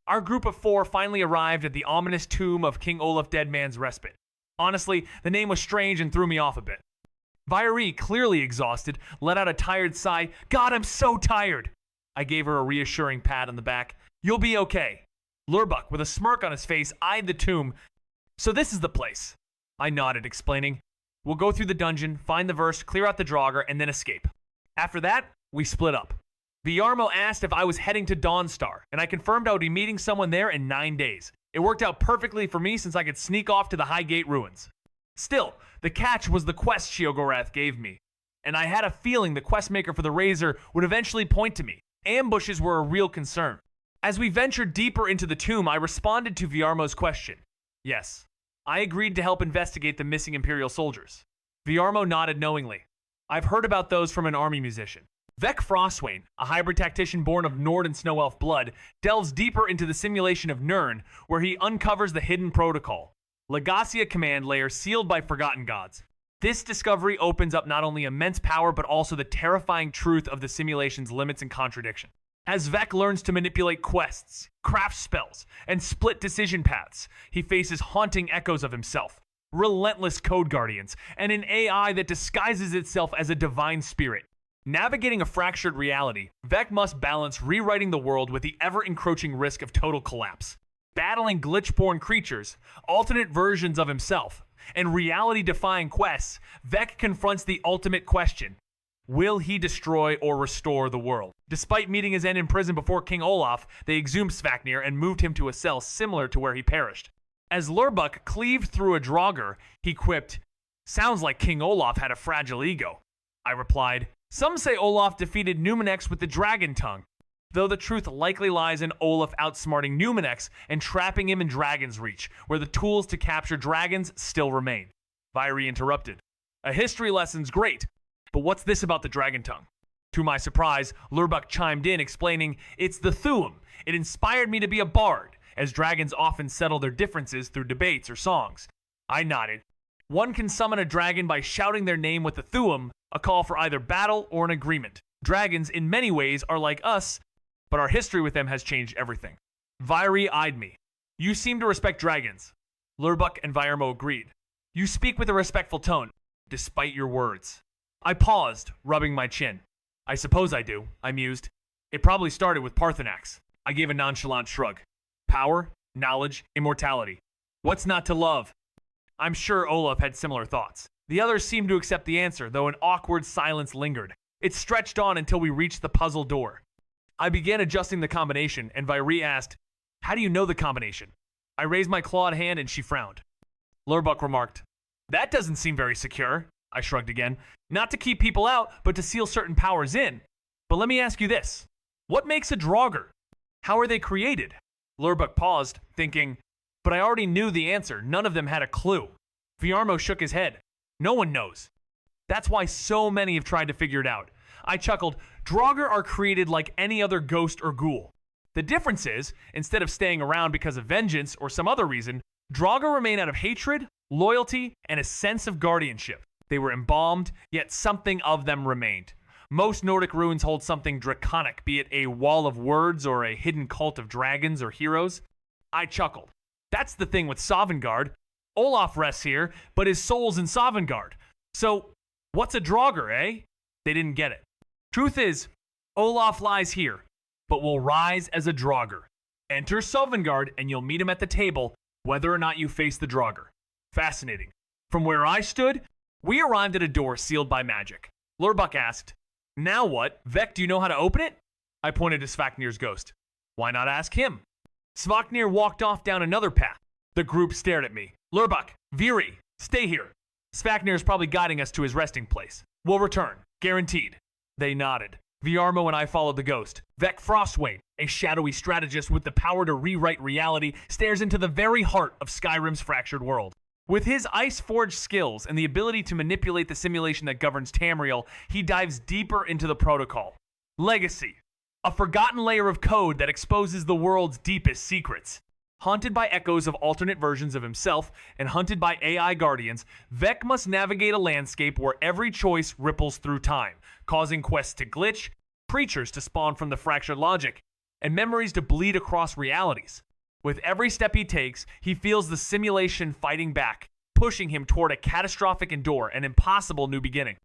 Our group of 4 finally arrived at the ominous tomb of King Olaf Dead Man's Respite. Honestly, the name was strange and threw me off a bit. Viree, clearly exhausted, let out a tired sigh. God, I'm so tired. I gave her a reassuring pat on the back. You'll be okay. Lurbuck, with a smirk on his face, eyed the tomb. So this is the place. I nodded, explaining. We'll go through the dungeon, find the verse, clear out the Draugr, and then escape. After that, we split up. Viarmo asked if I was heading to Dawnstar, and I confirmed I would be meeting someone there in 9 days. It worked out perfectly for me since I could sneak off to the Highgate ruins. Still, the catch was the quest Sheogorath gave me, and I had a feeling the questmaker for the Razor would eventually point to me. Ambushes were a real concern. As we ventured deeper into the tomb, I responded to Viarmo's question. Yes, I agreed to help investigate the missing Imperial soldiers. Viarmo nodded knowingly. I've heard about those from an army musician. Vek Frostwain, a hybrid tactician born of Nord and Snow Elf blood, delves deeper into the simulation of Nirn, where he uncovers the hidden protocol, Legacia command layer sealed by forgotten gods. This discovery opens up not only immense power, but also the terrifying truth of the simulation's limits and contradiction. As Vek learns to manipulate quests, craft spells, and split decision paths, he faces haunting echoes of himself, relentless code guardians, and an AI that disguises itself as a divine spirit. Navigating a fractured reality, Vek must balance rewriting the world with the ever-encroaching risk of total collapse. Battling glitch-born creatures, alternate versions of himself, and reality-defying quests, Vek confronts the ultimate question. Will he destroy or restore the world? Despite meeting his end in prison before King Olaf, they exhumed Svaknir and moved him to a cell similar to where he perished. As Lurbuck cleaved through a Draugr, he quipped, "Sounds like King Olaf had a fragile ego." I replied, "Some say Olaf defeated Numenex with the dragon tongue, though the truth likely lies in Olaf outsmarting Numenex and trapping him in Dragon's Reach, where the tools to capture dragons still remain." Viree interrupted. "A history lesson's great, but what's this about the dragon tongue?" To my surprise, Lurbuck chimed in, explaining, "It's the Thuum. It inspired me to be a bard, as dragons often settle their differences through debates or songs." I nodded. One can summon a dragon by shouting their name with the Thuum, a call for either battle or an agreement. Dragons, in many ways, are like us, but our history with them has changed everything. Viree eyed me. "You seem to respect dragons." Lurbuck and Viarmo agreed. "You speak with a respectful tone, despite your words." I paused, rubbing my chin. "I suppose I do," I mused. "It probably started with Parthenax." I gave a nonchalant shrug. "Power, knowledge, immortality. What's not to love?" I'm sure Olaf had similar thoughts. The others seemed to accept the answer, though an awkward silence lingered. It stretched on until we reached the puzzle door. I began adjusting the combination, and Viree asked, "How do you know the combination?" I raised my clawed hand, and she frowned. Lurbuck remarked, "That doesn't seem very secure." I shrugged again. "Not to keep people out, but to seal certain powers in. But let me ask you this. What makes a Draugr? How are they created?" Lurbuck paused, thinking, but I already knew the answer. None of them had a clue. Viarmo shook his head. "No one knows. That's why so many have tried to figure it out." I chuckled. "Draugr are created like any other ghost or ghoul. The difference is, instead of staying around because of vengeance or some other reason, Draugr remain out of hatred, loyalty, and a sense of guardianship. They were embalmed, yet something of them remained. Most Nordic ruins hold something draconic, be it a wall of words or a hidden cult of dragons or heroes." I chuckled. "That's the thing with Sovngarde. Olaf rests here, but his soul's in Sovngarde. So, what's a Draugr, eh?" They didn't get it. "Truth is, Olaf lies here, but will rise as a Draugr. Enter Sovngarde and you'll meet him at the table, whether or not you face the Draugr." Fascinating. From where I stood, we arrived at a door sealed by magic. Lurbuck asked, "Now what? Vek, do you know how to open it?" I pointed to Svaknir's ghost. "Why not ask him?" Svaknir walked off down another path. The group stared at me. "Lurbuck, Viree, stay here. Svaknir is probably guiding us to his resting place. We'll return. Guaranteed." They nodded. Viarmo and I followed the ghost. Vek Frostwain, a shadowy strategist with the power to rewrite reality, stares into the very heart of Skyrim's fractured world. With his ice-forged skills and the ability to manipulate the simulation that governs Tamriel, he dives deeper into the protocol. Legacy, a forgotten layer of code that exposes the world's deepest secrets. Haunted by echoes of alternate versions of himself and hunted by AI guardians, Vek must navigate a landscape where every choice ripples through time, causing quests to glitch, creatures to spawn from the fractured logic, and memories to bleed across realities. With every step he takes, he feels the simulation fighting back, pushing him toward a catastrophic endure, an impossible new beginning.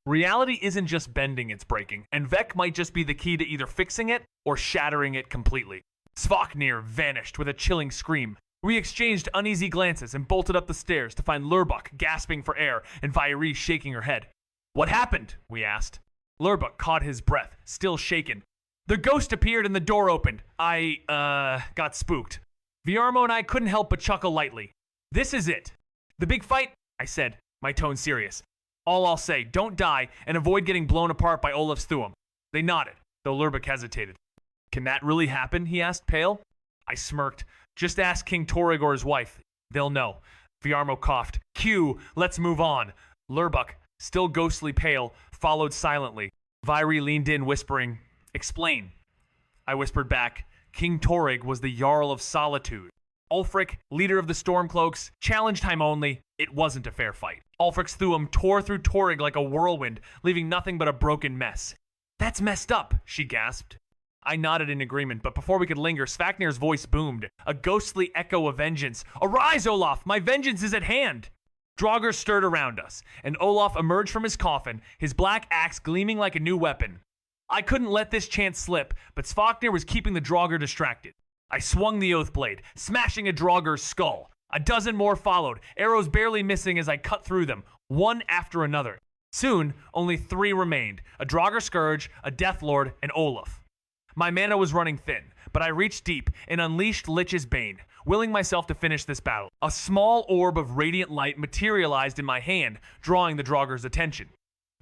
Reality isn't just bending, it's breaking, and Vek might just be the key to either fixing it or shattering it completely. Svaknir vanished with a chilling scream. We exchanged uneasy glances and bolted up the stairs to find Lurbuk gasping for air and Vairi shaking her head. What happened? We asked. Lurbuk caught his breath, still shaken. The ghost appeared and the door opened. I got spooked. Viarmo and I couldn't help but chuckle lightly. This is it. The big fight? I said, my tone serious. All I'll say, don't die and avoid getting blown apart by Olaf's Thuum. They nodded, though Lurbuk hesitated. Can that really happen? He asked, pale. I smirked. Just ask King Torrig or his wife. They'll know. Viarmo coughed. Q, let's move on. Lurbuk, still ghostly pale, followed silently. Vairi leaned in, whispering, Explain. I whispered back, King Torrig was the Jarl of Solitude. Ulfric, leader of the Stormcloaks, challenge time only. It wasn't a fair fight. Ulfric's Thuum tore through Torrig like a whirlwind, leaving nothing but a broken mess. That's messed up, she gasped. I nodded in agreement, but before we could linger, Svaknir's voice boomed, a ghostly echo of vengeance. Arise, Olaf! My vengeance is at hand! Draugr stirred around us, and Olaf emerged from his coffin, his black axe gleaming like a new weapon. I couldn't let this chance slip, but Svaknir was keeping the Draugr distracted. I swung the oath blade, smashing a Draugr's skull. A dozen more followed, arrows barely missing as I cut through them, one after another. Soon, only 3 remained, a Draugr Scourge, a Death Lord, and Olaf. My mana was running thin, but I reached deep and unleashed Lich's Bane, willing myself to finish this battle. A small orb of radiant light materialized in my hand, drawing the Draugr's attention.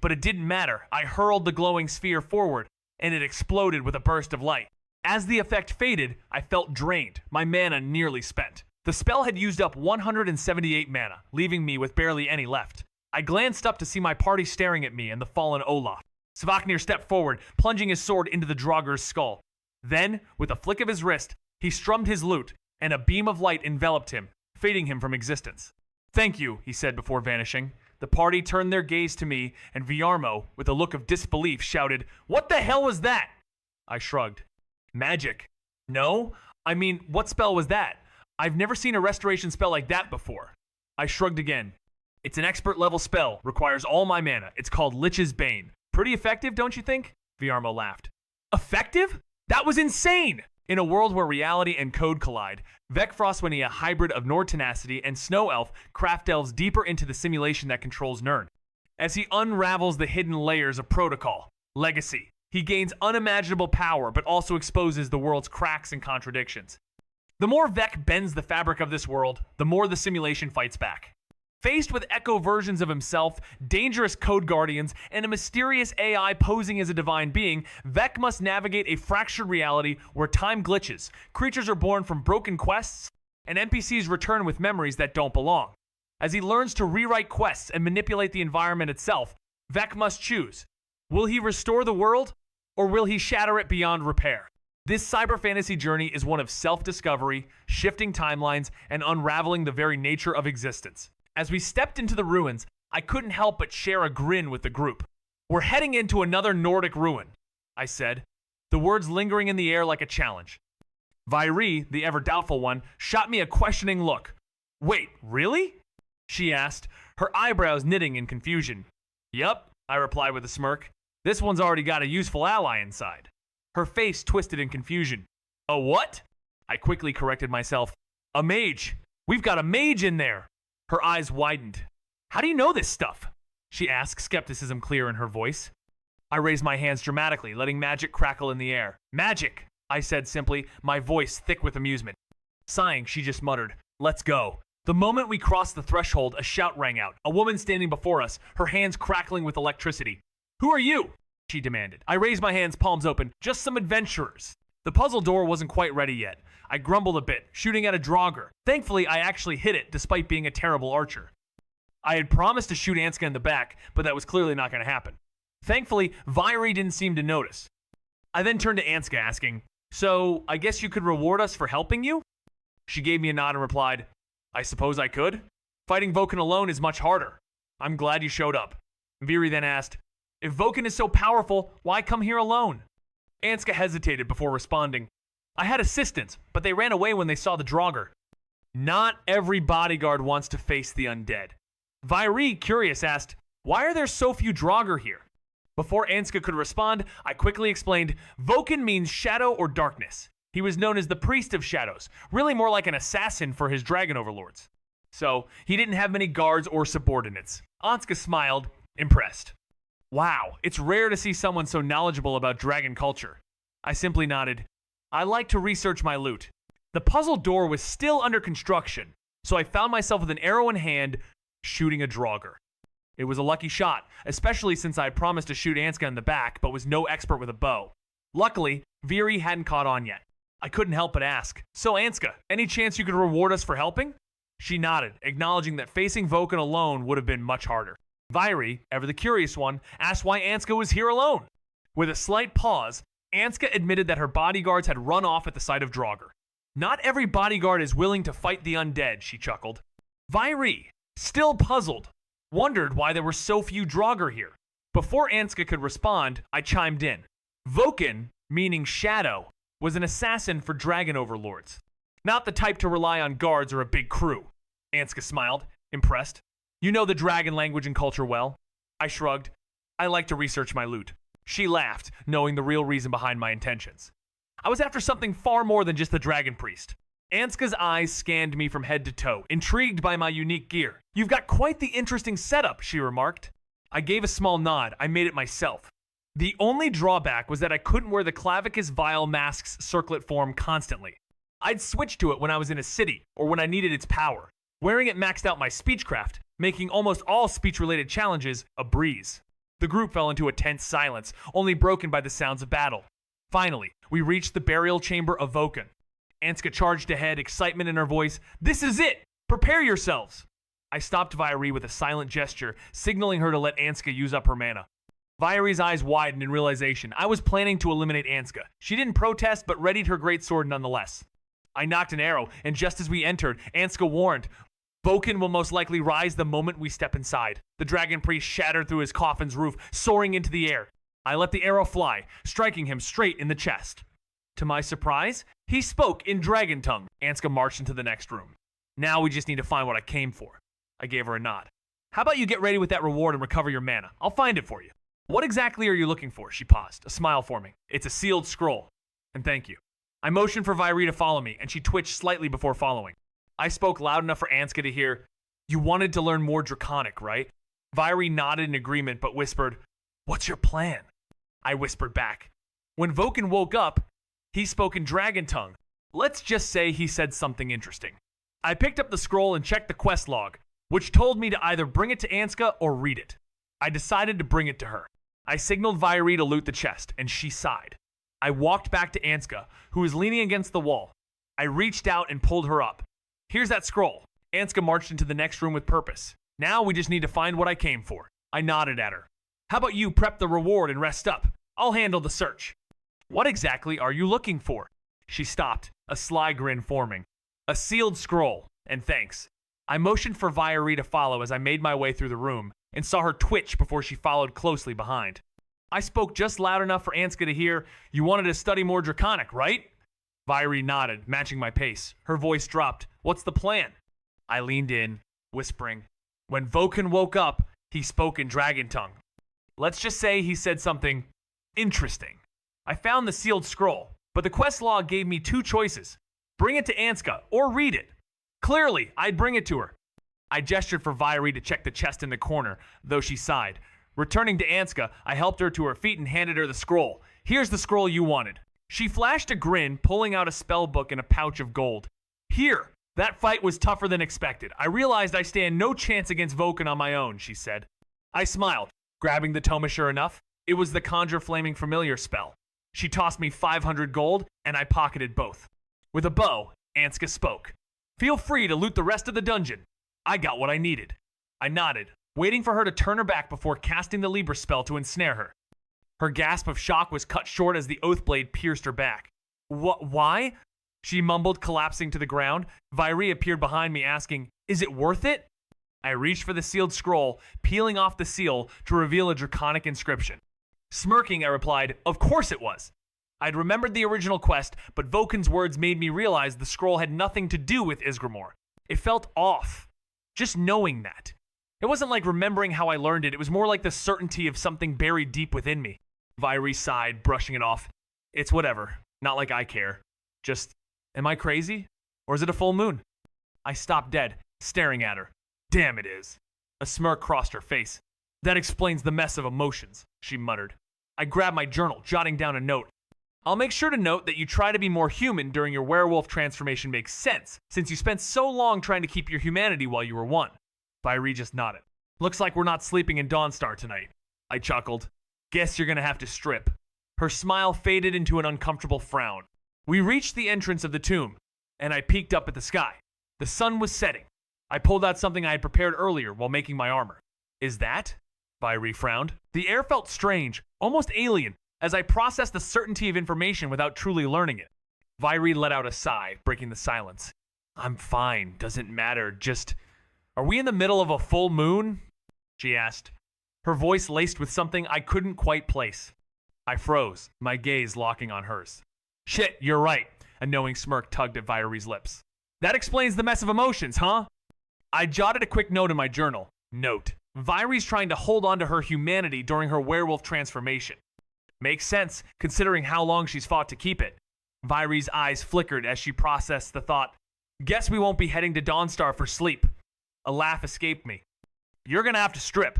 But it didn't matter. I hurled the glowing sphere forward, and it exploded with a burst of light. As the effect faded, I felt drained, my mana nearly spent. The spell had used up 178 mana, leaving me with barely any left. I glanced up to see my party staring at me and the fallen Olaf. Svaknir stepped forward, plunging his sword into the Draugr's skull. Then, with a flick of his wrist, he strummed his lute, and a beam of light enveloped him, fading him from existence. Thank you, he said before vanishing. The party turned their gaze to me, and Viarmo, with a look of disbelief, shouted, What the hell was that? I shrugged. Magic. No? I mean, what spell was that? I've never seen a restoration spell like that before. I shrugged again. It's an expert-level spell, requires all my mana. It's called Lich's Bane. Pretty effective, don't you think? Viarmo laughed. Effective? That was insane! In a world where reality and code collide, Vek Frostwind, a hybrid of Nord tenacity and Snow Elf, craft delves deeper into the simulation that controls Nirn. As he unravels the hidden layers of protocol, legacy, he gains unimaginable power but also exposes the world's cracks and contradictions. The more Vek bends the fabric of this world, the more the simulation fights back. Faced with echo versions of himself, dangerous code guardians, and a mysterious AI posing as a divine being, Vek must navigate a fractured reality where time glitches, creatures are born from broken quests, and NPCs return with memories that don't belong. As he learns to rewrite quests and manipulate the environment itself, Vek must choose. Will he restore the world, or will he shatter it beyond repair? This cyber fantasy journey is one of self-discovery, shifting timelines, and unraveling the very nature of existence. As we stepped into the ruins, I couldn't help but share a grin with the group. We're heading into another Nordic ruin, I said, the words lingering in the air like a challenge. Vairi, the ever-doubtful one, shot me a questioning look. Wait, really? She asked, her eyebrows knitting in confusion. Yup, I replied with a smirk. This one's already got a useful ally inside. Her face twisted in confusion. A what? I quickly corrected myself. A mage. We've got a mage in there. Her eyes widened. How do you know this stuff? She asked, skepticism clear in her voice. I raised my hands dramatically, letting magic crackle in the air. Magic, I said simply, my voice thick with amusement. Sighing, she just muttered, Let's go. The moment we crossed the threshold, a shout rang out, a woman standing before us, her hands crackling with electricity. Who are you? She demanded. I raised my hands, palms open. Just some adventurers. The puzzle door wasn't quite ready yet. I grumbled a bit, shooting at a Draugr. Thankfully, I actually hit it, despite being a terrible archer. I had promised to shoot Anska in the back, but that was clearly not going to happen. Thankfully, Vairi didn't seem to notice. I then turned to Anska, asking, So, I guess you could reward us for helping you? She gave me a nod and replied, I suppose I could. Fighting Vulcan alone is much harder. I'm glad you showed up. Viri then asked, If Vulcan is so powerful, why come here alone? Anska hesitated before responding, I had assistants, but they ran away when they saw the Draugr. Not every bodyguard wants to face the undead. Vairi, curious, asked, why are there so few Draugr here? Before Anska could respond, I quickly explained, Voken means shadow or darkness. He was known as the Priest of Shadows, really more like an assassin for his dragon overlords. So, he didn't have many guards or subordinates. Anska smiled, impressed. Wow, it's rare to see someone so knowledgeable about dragon culture. I simply nodded. I like to research my loot. The puzzle door was still under construction, so I found myself with an arrow in hand, shooting a Draugr. It was a lucky shot, especially since I had promised to shoot Anska in the back, but was no expert with a bow. Luckily, Viri hadn't caught on yet. I couldn't help but ask, so Anska, any chance you could reward us for helping? She nodded, acknowledging that facing Voken alone would have been much harder. Vairi, ever the curious one, asked why Anska was here alone. With a slight pause, Anska admitted that her bodyguards had run off at the sight of Draugr. Not every bodyguard is willing to fight the undead, she chuckled. Vairi, still puzzled, wondered why there were so few Draugr here. Before Anska could respond, I chimed in. Voken, meaning shadow, was an assassin for dragon overlords. Not the type to rely on guards or a big crew. Anska smiled, impressed. You know the dragon language and culture well. I shrugged. I like to research my loot. She laughed, knowing the real reason behind my intentions. I was after something far more than just the dragon priest. Anska's eyes scanned me from head to toe, intrigued by my unique gear. You've got quite the interesting setup, she remarked. I gave a small nod. I made it myself. The only drawback was that I couldn't wear the Clavicus Vial mask's circlet form constantly. I'd switch to it when I was in a city, or when I needed its power. Wearing it maxed out my speechcraft, making almost all speech-related challenges a breeze. The group fell into a tense silence, only broken by the sounds of battle. Finally, we reached the burial chamber of Voken. Anska charged ahead, excitement in her voice. This is it! Prepare yourselves! I stopped Vairi with a silent gesture, signaling her to let Anska use up her mana. Vairi's eyes widened in realization. I was planning to eliminate Anska. She didn't protest, but readied her greatsword nonetheless. I knocked an arrow, and just as we entered, Anska warned, Voken will most likely rise the moment we step inside. The dragon priest shattered through his coffin's roof, soaring into the air. I let the arrow fly, striking him straight in the chest. To my surprise, he spoke in dragon tongue. Anska marched into the next room. Now we just need to find what I came for. I gave her a nod. How about you get ready with that reward and recover your mana? I'll find it for you. What exactly are you looking for? She paused, a smile forming. It's a sealed scroll. And thank you. I motioned for Vairi to follow me, and she twitched slightly before following. I spoke loud enough for Anska to hear, You wanted to learn more Draconic, right? Vairi nodded in agreement, but whispered, What's your plan? I whispered back. When Voken woke up, he spoke in dragon tongue. Let's just say he said something interesting. I picked up the scroll and checked the quest log, which told me to either bring it to Anska or read it. I decided to bring it to her. I signaled Vairi to loot the chest, and she sighed. I walked back to Anska, who was leaning against the wall. I reached out and pulled her up. Here's that scroll. Anska marched into the next room with purpose. Now we just need to find what I came for. I nodded at her. How about you prep the reward and rest up? I'll handle the search. What exactly are you looking for? She stopped, a sly grin forming. A sealed scroll, and thanks. I motioned for Vairi to follow as I made my way through the room, and saw her twitch before she followed closely behind. I spoke just loud enough for Anska to hear, You wanted to study more Draconic, right? Vairi nodded, matching my pace. Her voice dropped. What's the plan? I leaned in, whispering. When Voken woke up, he spoke in dragon tongue. Let's just say he said something interesting. I found the sealed scroll, but the quest log gave me two choices. Bring it to Anska, or read it. Clearly, I'd bring it to her. I gestured for Vairi to check the chest in the corner, though she sighed. Returning to Anska, I helped her to her feet and handed her the scroll. Here's the scroll you wanted. She flashed a grin, pulling out a spell book and a pouch of gold. Here, that fight was tougher than expected. I realized I stand no chance against Voken on my own, she said. I smiled, grabbing the tome sure enough. It was the Conjure Flaming Familiar spell. She tossed me 500 gold, and I pocketed both. With a bow, Anska spoke. Feel free to loot the rest of the dungeon. I got what I needed. I nodded, waiting for her to turn her back before casting the Libra spell to ensnare her. Her gasp of shock was cut short as the oath blade pierced her back. Why? She mumbled, collapsing to the ground. Vairi appeared behind me, asking, Is it worth it? I reached for the sealed scroll, peeling off the seal to reveal a draconic inscription. Smirking, I replied, Of course it was. I'd remembered the original quest, but Voken's words made me realize the scroll had nothing to do with Ysgramor. It felt off, just knowing that. It wasn't like remembering how I learned it, it was more like the certainty of something buried deep within me. Vairi sighed, brushing it off. It's whatever, not like I care. Just, am I crazy? Or is it a full moon? I stopped dead, staring at her. Damn it is. A smirk crossed her face. That explains the mess of emotions, she muttered. I grabbed my journal, jotting down a note. I'll make sure to note that you try to be more human during your werewolf transformation makes sense, since you spent so long trying to keep your humanity while you were one. Vairi just nodded. Looks like we're not sleeping in Dawnstar tonight. I chuckled. Guess you're gonna have to strip. Her smile faded into an uncomfortable frown. We reached the entrance of the tomb, and I peeked up at the sky. The sun was setting. I pulled out something I had prepared earlier while making my armor. Is that? Vairi frowned. The air felt strange, almost alien, as I processed the certainty of information without truly learning it. Vairi let out a sigh, breaking the silence. I'm fine, doesn't matter, just... Are we in the middle of a full moon? She asked, her voice laced with something I couldn't quite place. I froze, my gaze locking on hers. Shit, you're right. A knowing smirk tugged at Vairi's lips. That explains the mess of emotions, huh? I jotted a quick note in my journal. Note. Vairi's trying to hold on to her humanity during her werewolf transformation. Makes sense, considering how long she's fought to keep it. Vairi's eyes flickered as she processed the thought. Guess we won't be heading to Dawnstar for sleep. A laugh escaped me. You're gonna have to strip.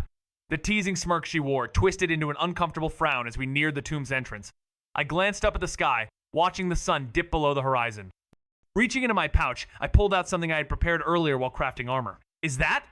The teasing smirk she wore twisted into an uncomfortable frown as we neared the tomb's entrance. I glanced up at the sky, watching the sun dip below the horizon. Reaching into my pouch, I pulled out something I had prepared earlier while crafting armor. Is that?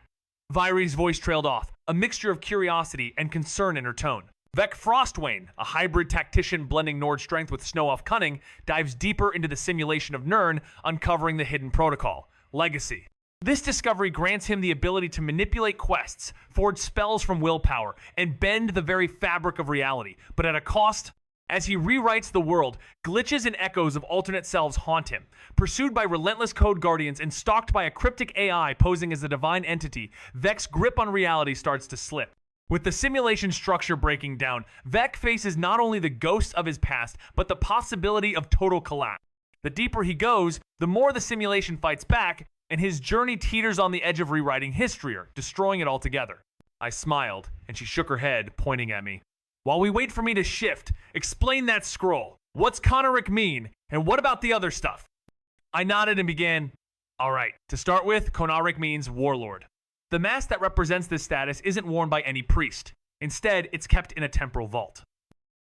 Vairi's voice trailed off, a mixture of curiosity and concern in her tone. Vek Frostwain, a hybrid tactician blending Nord strength with Snow Elf cunning, dives deeper into the simulation of Nirn, uncovering the hidden protocol, Legacy. This discovery grants him the ability to manipulate quests, forge spells from willpower, and bend the very fabric of reality, but at a cost. As he rewrites the world, glitches and echoes of alternate selves haunt him. Pursued by relentless code guardians and stalked by a cryptic AI posing as a divine entity, Vek's grip on reality starts to slip. With the simulation structure breaking down, Vek faces not only the ghosts of his past, but the possibility of total collapse. The deeper he goes, the more the simulation fights back, and his journey teeters on the edge of rewriting history, or destroying it altogether. I smiled, and she shook her head, pointing at me. While we wait for me to shift, explain that scroll. What's Konoric mean, and what about the other stuff? I nodded and began, all right, to start with, Konoric means warlord. The mask that represents this status isn't worn by any priest. Instead, it's kept in a temporal vault.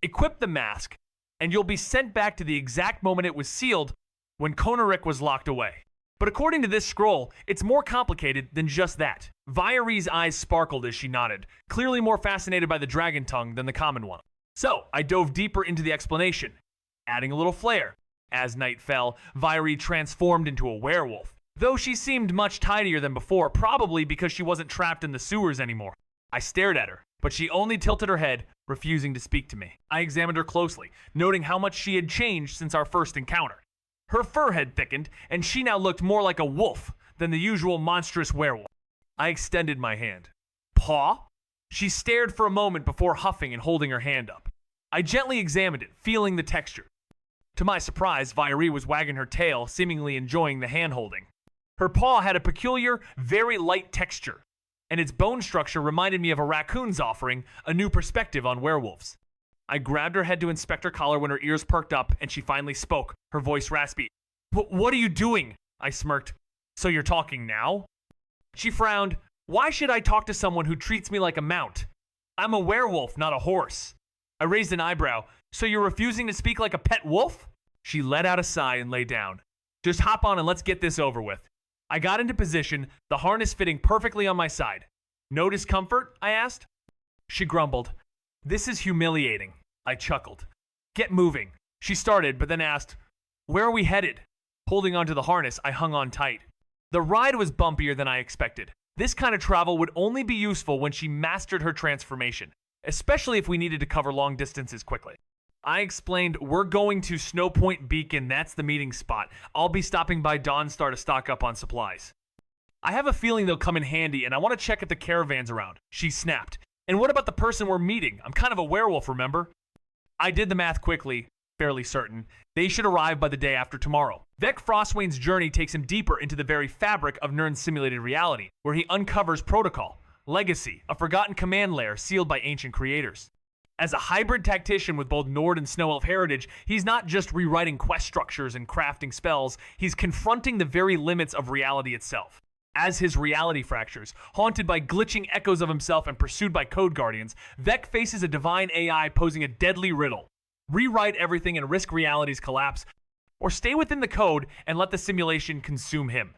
Equip the mask, and you'll be sent back to the exact moment it was sealed when Konoric was locked away. But according to this scroll, it's more complicated than just that. Vairi's eyes sparkled as she nodded, clearly more fascinated by the dragon tongue than the common one. So, I dove deeper into the explanation, adding a little flair. As night fell, Vairi transformed into a werewolf, though she seemed much tidier than before, probably because she wasn't trapped in the sewers anymore. I stared at her, but she only tilted her head, refusing to speak to me. I examined her closely, noting how much she had changed since our first encounter. Her fur had thickened, and she now looked more like a wolf than the usual monstrous werewolf. I extended my hand. Paw? She stared for a moment before huffing and holding her hand up. I gently examined it, feeling the texture. To my surprise, Vairi was wagging her tail, seemingly enjoying the hand-holding. Her paw had a peculiar, very light texture, and its bone structure reminded me of a raccoon's offering a new perspective on werewolves. I grabbed her head to inspect her collar when her ears perked up, and she finally spoke, her voice raspy. What are you doing? I smirked. So you're talking now? She frowned. Why should I talk to someone who treats me like a mount? I'm a werewolf, not a horse. I raised an eyebrow. So you're refusing to speak like a pet wolf? She let out a sigh and lay down. Just hop on and let's get this over with. I got into position, the harness fitting perfectly on my side. No discomfort? I asked. She grumbled. This is humiliating. I chuckled. Get moving. She started, but then asked, where are we headed? Holding onto the harness, I hung on tight. The ride was bumpier than I expected. This kind of travel would only be useful when she mastered her transformation, especially if we needed to cover long distances quickly. I explained, we're going to Snow Point Beacon, that's the meeting spot. I'll be stopping by Dawnstar to stock up on supplies. I have a feeling they'll come in handy, and I want to check if the caravan's around. She snapped. And what about the person we're meeting? I'm kind of a werewolf, remember? I did the math quickly. fairly certain, they should arrive by the day after tomorrow. Vec Frostwain's journey takes him deeper into the very fabric of Nirn's simulated reality, where he uncovers Protocol, Legacy, a forgotten command layer sealed by ancient creators. As a hybrid tactician with both Nord and Snow Elf heritage, he's not just rewriting quest structures and crafting spells, he's confronting the very limits of reality itself. As his reality fractures, haunted by glitching echoes of himself and pursued by code guardians, Vec faces a divine AI posing a deadly riddle. Rewrite everything and risk reality's collapse, or stay within the code and let the simulation consume him.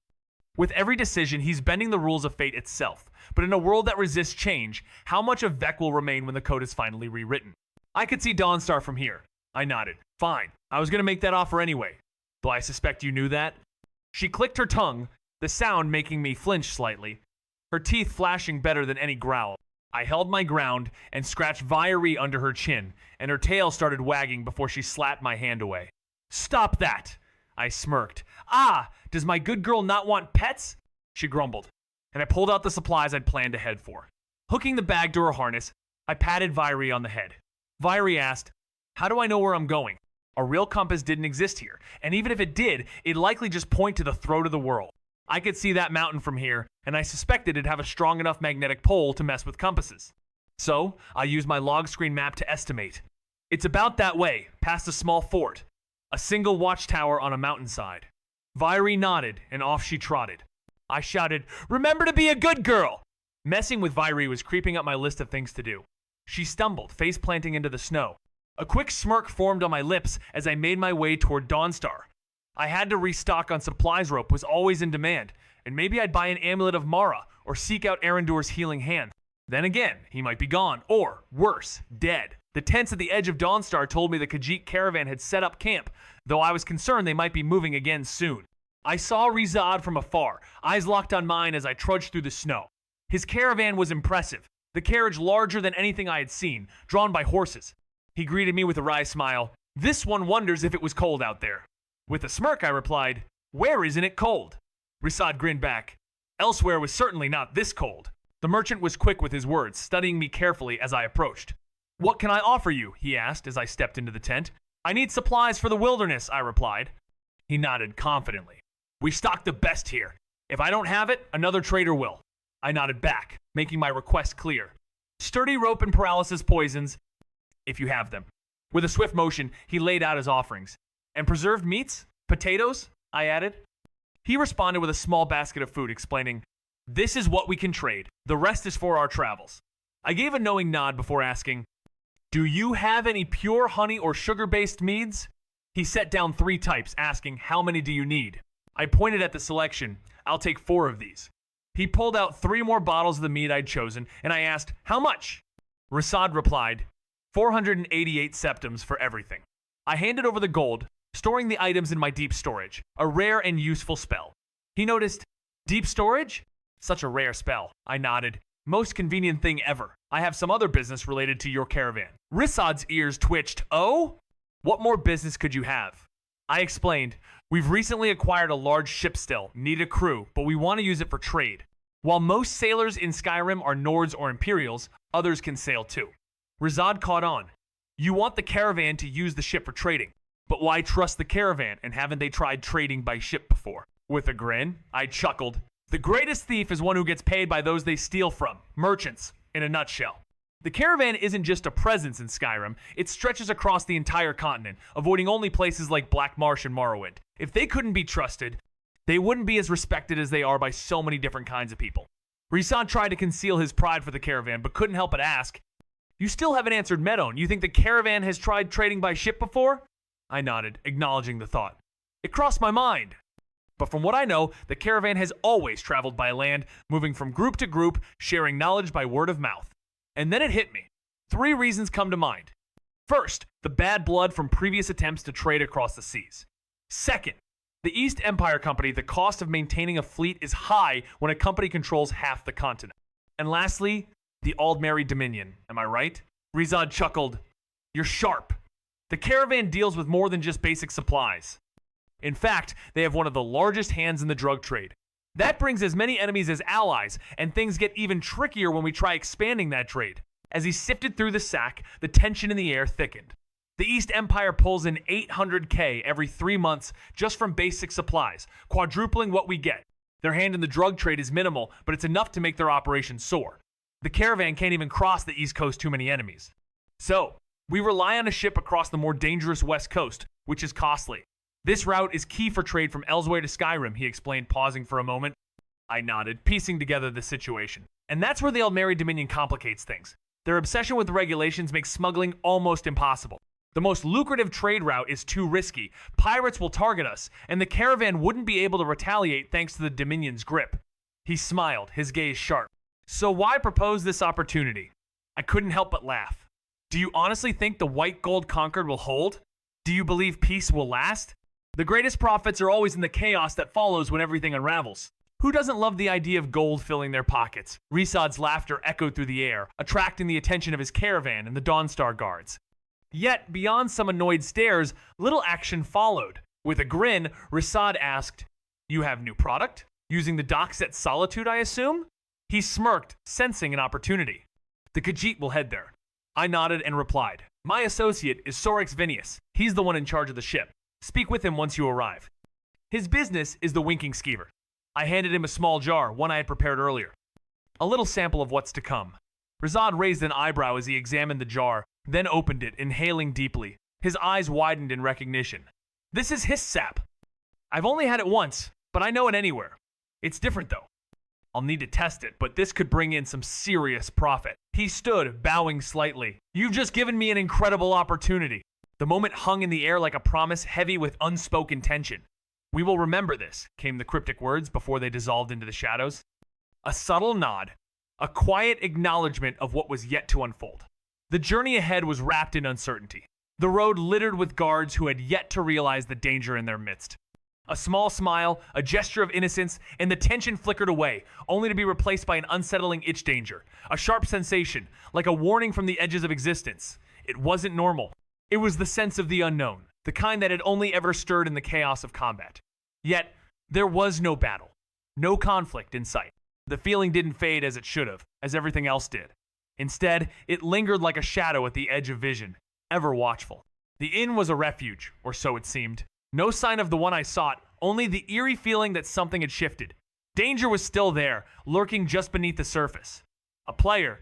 With every decision, he's bending the rules of fate itself. But in a world that resists change, how much of Vec will remain when the code is finally rewritten? I could see Dawnstar from here. I nodded. Fine. I was going to make that offer anyway. Though I suspect you knew that. She clicked her tongue, the sound making me flinch slightly, her teeth flashing better than any growl. I held my ground and scratched Viary under her chin, and her tail started wagging before she slapped my hand away. Stop that! I smirked. Ah, does my good girl not want pets? She grumbled, and I pulled out the supplies I'd planned to head for. Hooking the bag to her harness, I patted Viary on the head. Viary asked, how do I know where I'm going? A real compass didn't exist here, and even if it did, it'd likely just point to the throat of the world. I could see that mountain from here, and I suspected it'd have a strong enough magnetic pole to mess with compasses. So, I used my log screen map to estimate. It's about that way, past a small fort, a single watchtower on a mountainside. Viary nodded, and off she trotted. I shouted, remember to be a good girl! Messing with Viary was creeping up my list of things to do. She stumbled, face planting into the snow. A quick smirk formed on my lips as I made my way toward Dawnstar. I had to restock on supplies. Rope was always in demand, and maybe I'd buy an amulet of Mara or seek out Arendor's healing hand. Then again, he might be gone, or, worse, dead. The tents at the edge of Dawnstar told me the Khajiit caravan had set up camp, though I was concerned they might be moving again soon. I saw Rizad from afar, eyes locked on mine as I trudged through the snow. His caravan was impressive, the carriage larger than anything I had seen, drawn by horses. He greeted me with a wry smile. This one wonders if it was cold out there. With a smirk, I replied, where isn't it cold? Rizad grinned back. Elsewhere was certainly not this cold. The merchant was quick with his words, studying me carefully as I approached. What can I offer you? He asked as I stepped into the tent. I need supplies for the wilderness, I replied. He nodded confidently. We stock the best here. If I don't have it, another trader will. I nodded back, making my request clear. Sturdy rope and paralysis poisons, if you have them. With a swift motion, he laid out his offerings. And preserved meats? Potatoes? I added. He responded with a small basket of food, explaining, this is what we can trade. The rest is for our travels. I gave a knowing nod before asking, do you have any pure honey or sugar-based meads? He set down 3 types, asking, how many do you need? I pointed at the selection. I'll take 4 of these. He pulled out 3 more bottles of the mead I'd chosen, and I asked, how much? Rasad replied, 488 septums for everything. I handed over the gold, storing the items in my deep storage, a rare and useful spell. He noticed, deep storage? Such a rare spell. I nodded. Most convenient thing ever. I have some other business related to your caravan. Rissad's ears twitched. Oh? What more business could you have? I explained, we've recently acquired a large ship still, need a crew, but we want to use it for trade. While most sailors in Skyrim are Nords or Imperials, others can sail too. Rizad caught on. You want the caravan to use the ship for trading, but why trust the caravan, and haven't they tried trading by ship before? With a grin, I chuckled. The greatest thief is one who gets paid by those they steal from, merchants, in a nutshell. The caravan isn't just a presence in Skyrim, it stretches across the entire continent, avoiding only places like Black Marsh and Morrowind. If they couldn't be trusted, they wouldn't be as respected as they are by so many different kinds of people. Rizad tried to conceal his pride for the caravan, but couldn't help but ask, you still haven't answered Medon. You think the caravan has tried trading by ship before? I nodded, acknowledging the thought. It crossed my mind. But from what I know, the caravan has always traveled by land, moving from group to group, sharing knowledge by word of mouth. And then it hit me. 3 reasons come to mind. First, the bad blood from previous attempts to trade across the seas. Second, the East Empire Company, the cost of maintaining a fleet is high when a company controls half the continent. And lastly, the Aldmeri Dominion. Am I right? Rizad chuckled. You're sharp. The caravan deals with more than just basic supplies. In fact, they have one of the largest hands in the drug trade. That brings as many enemies as allies, and things get even trickier when we try expanding that trade. As he sifted through the sack, the tension in the air thickened. The East Empire pulls in 800k every 3 months just from basic supplies, quadrupling what we get. Their hand in the drug trade is minimal, but it's enough to make their operation soar. The caravan can't even cross the East Coast, too many enemies. So, we rely on a ship across the more dangerous West Coast, which is costly. This route is key for trade from Elsewhere to Skyrim, he explained, pausing for a moment. I nodded, piecing together the situation. And that's where the Aldmeri Dominion complicates things. Their obsession with regulations makes smuggling almost impossible. The most lucrative trade route is too risky. Pirates will target us, and the caravan wouldn't be able to retaliate thanks to the Dominion's grip. He smiled, his gaze sharp. So why propose this opportunity? I couldn't help but laugh. Do you honestly think the white gold conquered will hold? Do you believe peace will last? The greatest profits are always in the chaos that follows when everything unravels. Who doesn't love the idea of gold filling their pockets? Risad's laughter echoed through the air, attracting the attention of his caravan and the Dawnstar guards. Yet, beyond some annoyed stares, little action followed. With a grin, Risad asked, "You have new product? Using the docks at Solitude, I assume?" He smirked, sensing an opportunity. The Khajiit will head there. I nodded and replied, "My associate is Sorix Vinius. He's the one in charge of the ship. Speak with him once you arrive." His business is the Winking Skeever. I handed him a small jar, one I had prepared earlier. A little sample of what's to come. Risad raised an eyebrow as he examined the jar, then opened it, inhaling deeply. His eyes widened in recognition. This is his sap. I've only had it once, but I know it anywhere. It's different though. I'll need to test it, but this could bring in some serious profit. He stood, bowing slightly. You've just given me an incredible opportunity. The moment hung in the air like a promise, heavy with unspoken tension. We will remember this, came the cryptic words before they dissolved into the shadows. A subtle nod, a quiet acknowledgement of what was yet to unfold. The journey ahead was wrapped in uncertainty. The road littered with guards who had yet to realize the danger in their midst. A small smile, a gesture of innocence, and the tension flickered away, only to be replaced by an unsettling itch danger. A sharp sensation, like a warning from the edges of existence. It wasn't normal. It was the sense of the unknown, the kind that had only ever stirred in the chaos of combat. Yet, there was no battle, no conflict in sight. The feeling didn't fade as it should have, as everything else did. Instead, it lingered like a shadow at the edge of vision, ever watchful. The inn was a refuge, or so it seemed. No sign of the one I sought, only the eerie feeling that something had shifted. Danger was still there, lurking just beneath the surface. A player,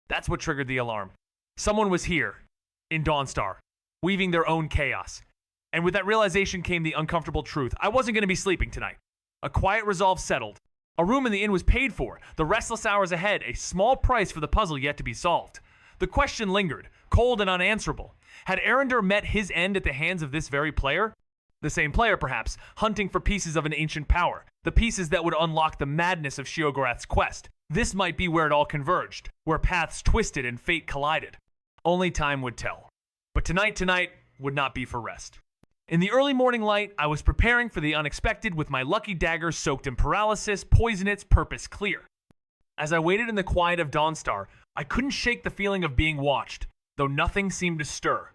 that's what triggered the alarm. Someone was here, in Dawnstar, weaving their own chaos. And with that realization came the uncomfortable truth. I wasn't going to be sleeping tonight. A quiet resolve settled. A room in the inn was paid for, the restless hours ahead, a small price for the puzzle yet to be solved. The question lingered, cold and unanswerable. Had Arendar met his end at the hands of this very player? The same player, perhaps, hunting for pieces of an ancient power, the pieces that would unlock the madness of Sheogorath's quest. This might be where it all converged, where paths twisted and fate collided. Only time would tell. But tonight would not be for rest. In the early morning light, I was preparing for the unexpected with my lucky dagger soaked in paralysis, poison its purpose clear. As I waited in the quiet of Dawnstar, I couldn't shake the feeling of being watched, though nothing seemed to stir.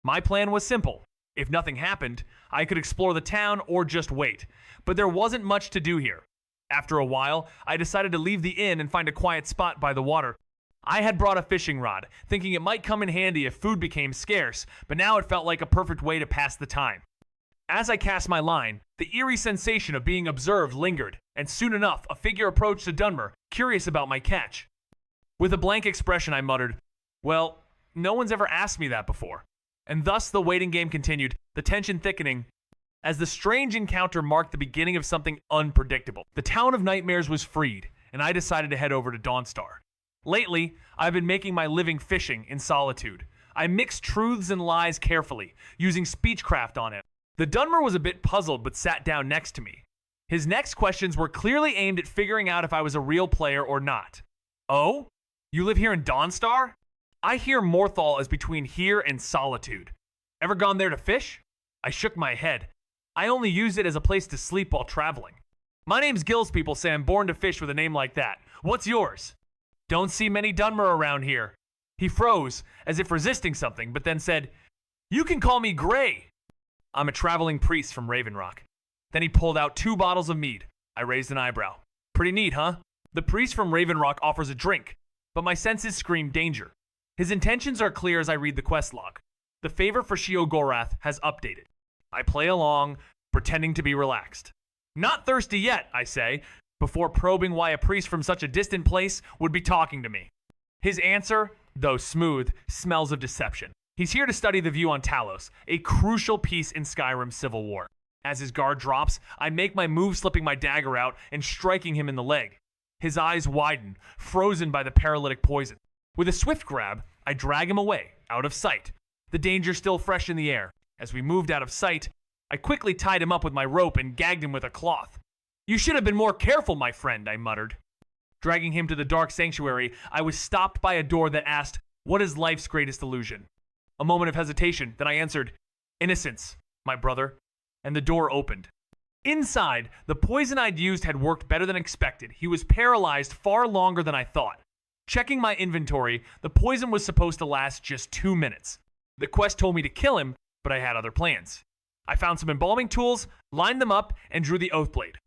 My plan was simple. If nothing happened, I could explore the town or just wait. But there wasn't much to do here. After a while, I decided to leave the inn and find a quiet spot by the water. I had brought a fishing rod, thinking it might come in handy if food became scarce, but now it felt like a perfect way to pass the time. As I cast my line, the eerie sensation of being observed lingered, and soon enough, a figure approached the Dunmer, curious about my catch. With a blank expression, I muttered, "Well, no one's ever asked me that before." And thus the waiting game continued, the tension thickening, as the strange encounter marked the beginning of something unpredictable. The town of nightmares was freed, and I decided to head over to Dawnstar. Lately, I've been making my living fishing in Solitude. I mixed truths and lies carefully, using speechcraft on it. The Dunmer was a bit puzzled but sat down next to me. His next questions were clearly aimed at figuring out if I was a real player or not. "Oh? You live here in Dawnstar? I hear Morthal is between here and Solitude. Ever gone there to fish?" I shook my head. "I only use it as a place to sleep while traveling. My name's Gills, people say I'm born to fish with a name like that. What's yours?" "Don't see many Dunmer around here." He froze, as if resisting something, but then said, "You can call me Gray. I'm a traveling priest from Raven Rock." Then he pulled out 2 bottles of mead. I raised an eyebrow. "Pretty neat, huh? The priest from Raven Rock offers a drink, but my senses scream danger. His intentions are clear as I read the quest log. The favor for Sheogorath has updated. I play along, pretending to be relaxed. Not thirsty yet, I say, before probing why a priest from such a distant place would be talking to me. His answer, though smooth, smells of deception. He's here to study the view on Talos, a crucial piece in Skyrim's civil war. As his guard drops, I make my move, slipping my dagger out and striking him in the leg. His eyes widen, frozen by the paralytic poison. With a swift grab, I drag him away, out of sight. The danger still fresh in the air. As we moved out of sight, I quickly tied him up with my rope and gagged him with a cloth. "You should have been more careful, my friend," I muttered. Dragging him to the dark sanctuary, I was stopped by a door that asked, "What is life's greatest illusion?" A moment of hesitation, then I answered, "Innocence, my brother," and the door opened. Inside, the poison I'd used had worked better than expected. He was paralyzed far longer than I thought. Checking my inventory, the poison was supposed to last just 2 minutes. The quest told me to kill him, but I had other plans. I found some embalming tools, lined them up, and drew the oath blade.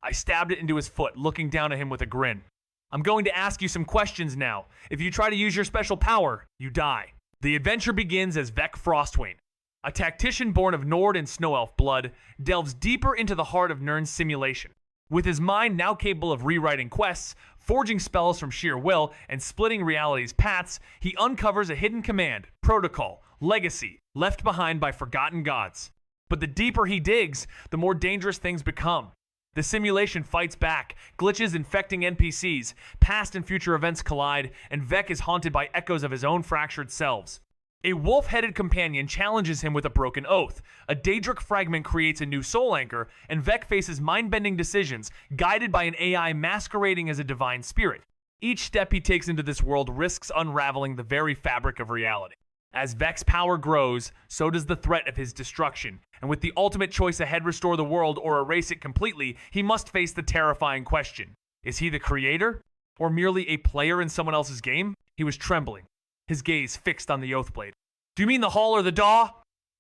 I stabbed it into his foot, looking down at him with a grin. "I'm going to ask you some questions now. If you try to use your special power, you die." The adventure begins as Vek Frostwain, a tactician born of Nord and Snow Elf blood, delves deeper into the heart of Nirn's simulation. With his mind now capable of rewriting quests, forging spells from sheer will, and splitting reality's paths, he uncovers a hidden command, protocol, legacy, left behind by forgotten gods. But the deeper he digs, the more dangerous things become. The simulation fights back, glitches infecting NPCs, past and future events collide, and Vek is haunted by echoes of his own fractured selves. A wolf-headed companion challenges him with a broken oath. A Daedric fragment creates a new soul anchor, and Vek faces mind-bending decisions, guided by an AI masquerading as a divine spirit. Each step he takes into this world risks unraveling the very fabric of reality. As Vek's power grows, so does the threat of his destruction, and with the ultimate choice ahead, restore the world or erase it completely, he must face the terrifying question. Is he the creator, or merely a player in someone else's game? He was trembling, his gaze fixed on the oath blade. "Do you mean the Hall or the Daw?"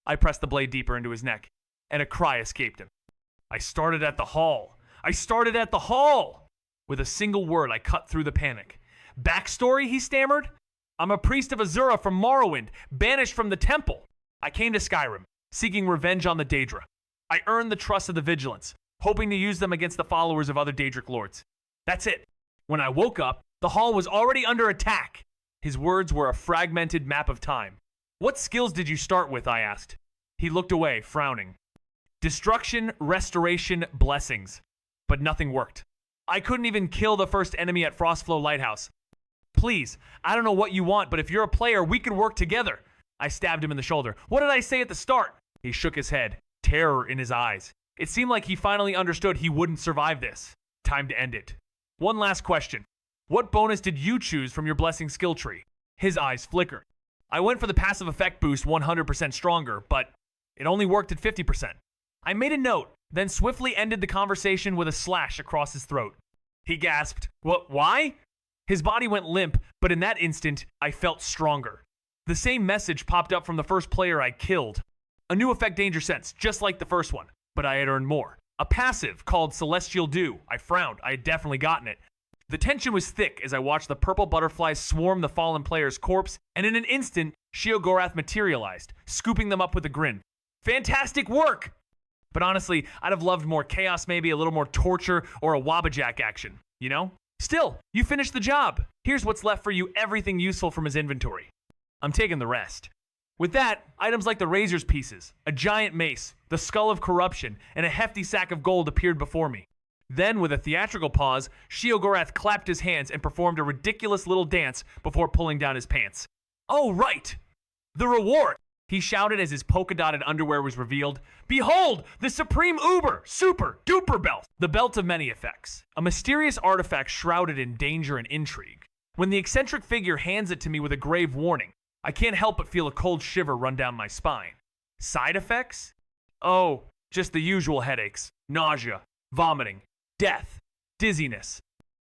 I pressed the blade deeper into his neck, and a cry escaped him. "I started at the Hall. I started at the Hall!" With a single word, I cut through the panic. "Backstory?" he stammered. "I'm a priest of Azura from Morrowind, banished from the temple. I came to Skyrim, seeking revenge on the Daedra. I earned the trust of the Vigilance, hoping to use them against the followers of other Daedric lords. That's it. When I woke up, the Hall was already under attack." His words were a fragmented map of time. "What skills did you start with?" I asked. He looked away, frowning. "Destruction, restoration, blessings." But nothing worked. I couldn't even kill the first enemy at Frostflow Lighthouse. "Please, I don't know what you want, but if you're a player, we can work together." I stabbed him in the shoulder. "What did I say at the start?" He shook his head, terror in his eyes. It seemed like he finally understood he wouldn't survive this. Time to end it. "One last question. What bonus did you choose from your blessing skill tree?" His eyes flickered. "I went for the passive effect boost 100% stronger, but it only worked at 50%. I made a note, then swiftly ended the conversation with a slash across his throat. He gasped, "What? Why?" His body went limp, but in that instant, I felt stronger. The same message popped up from the first player I killed. A new effect danger sense, just like the first one, but I had earned more. A passive called Celestial Dew. I frowned. I had definitely gotten it. The tension was thick as I watched the purple butterflies swarm the fallen player's corpse, and in an instant, Sheogorath materialized, scooping them up with a grin. "Fantastic work!" But honestly, I'd have loved more chaos, maybe a little more torture, or a Wabbajack action, you know? Still, you finished the job. Here's what's left for you, everything useful from his inventory. I'm taking the rest. With that, items like the razor's pieces, a giant mace, the skull of corruption, and a hefty sack of gold appeared before me. Then, with a theatrical pause, Sheogorath clapped his hands and performed a ridiculous little dance before pulling down his pants. "Oh, right! The reward!" he shouted as his polka-dotted underwear was revealed. "Behold, the Supreme Uber, Super, Duper Belt, the belt of many effects. A mysterious artifact shrouded in danger and intrigue. When the eccentric figure hands it to me with a grave warning, I can't help but feel a cold shiver run down my spine. Side effects? Oh, just the usual headaches, nausea, vomiting, death, dizziness,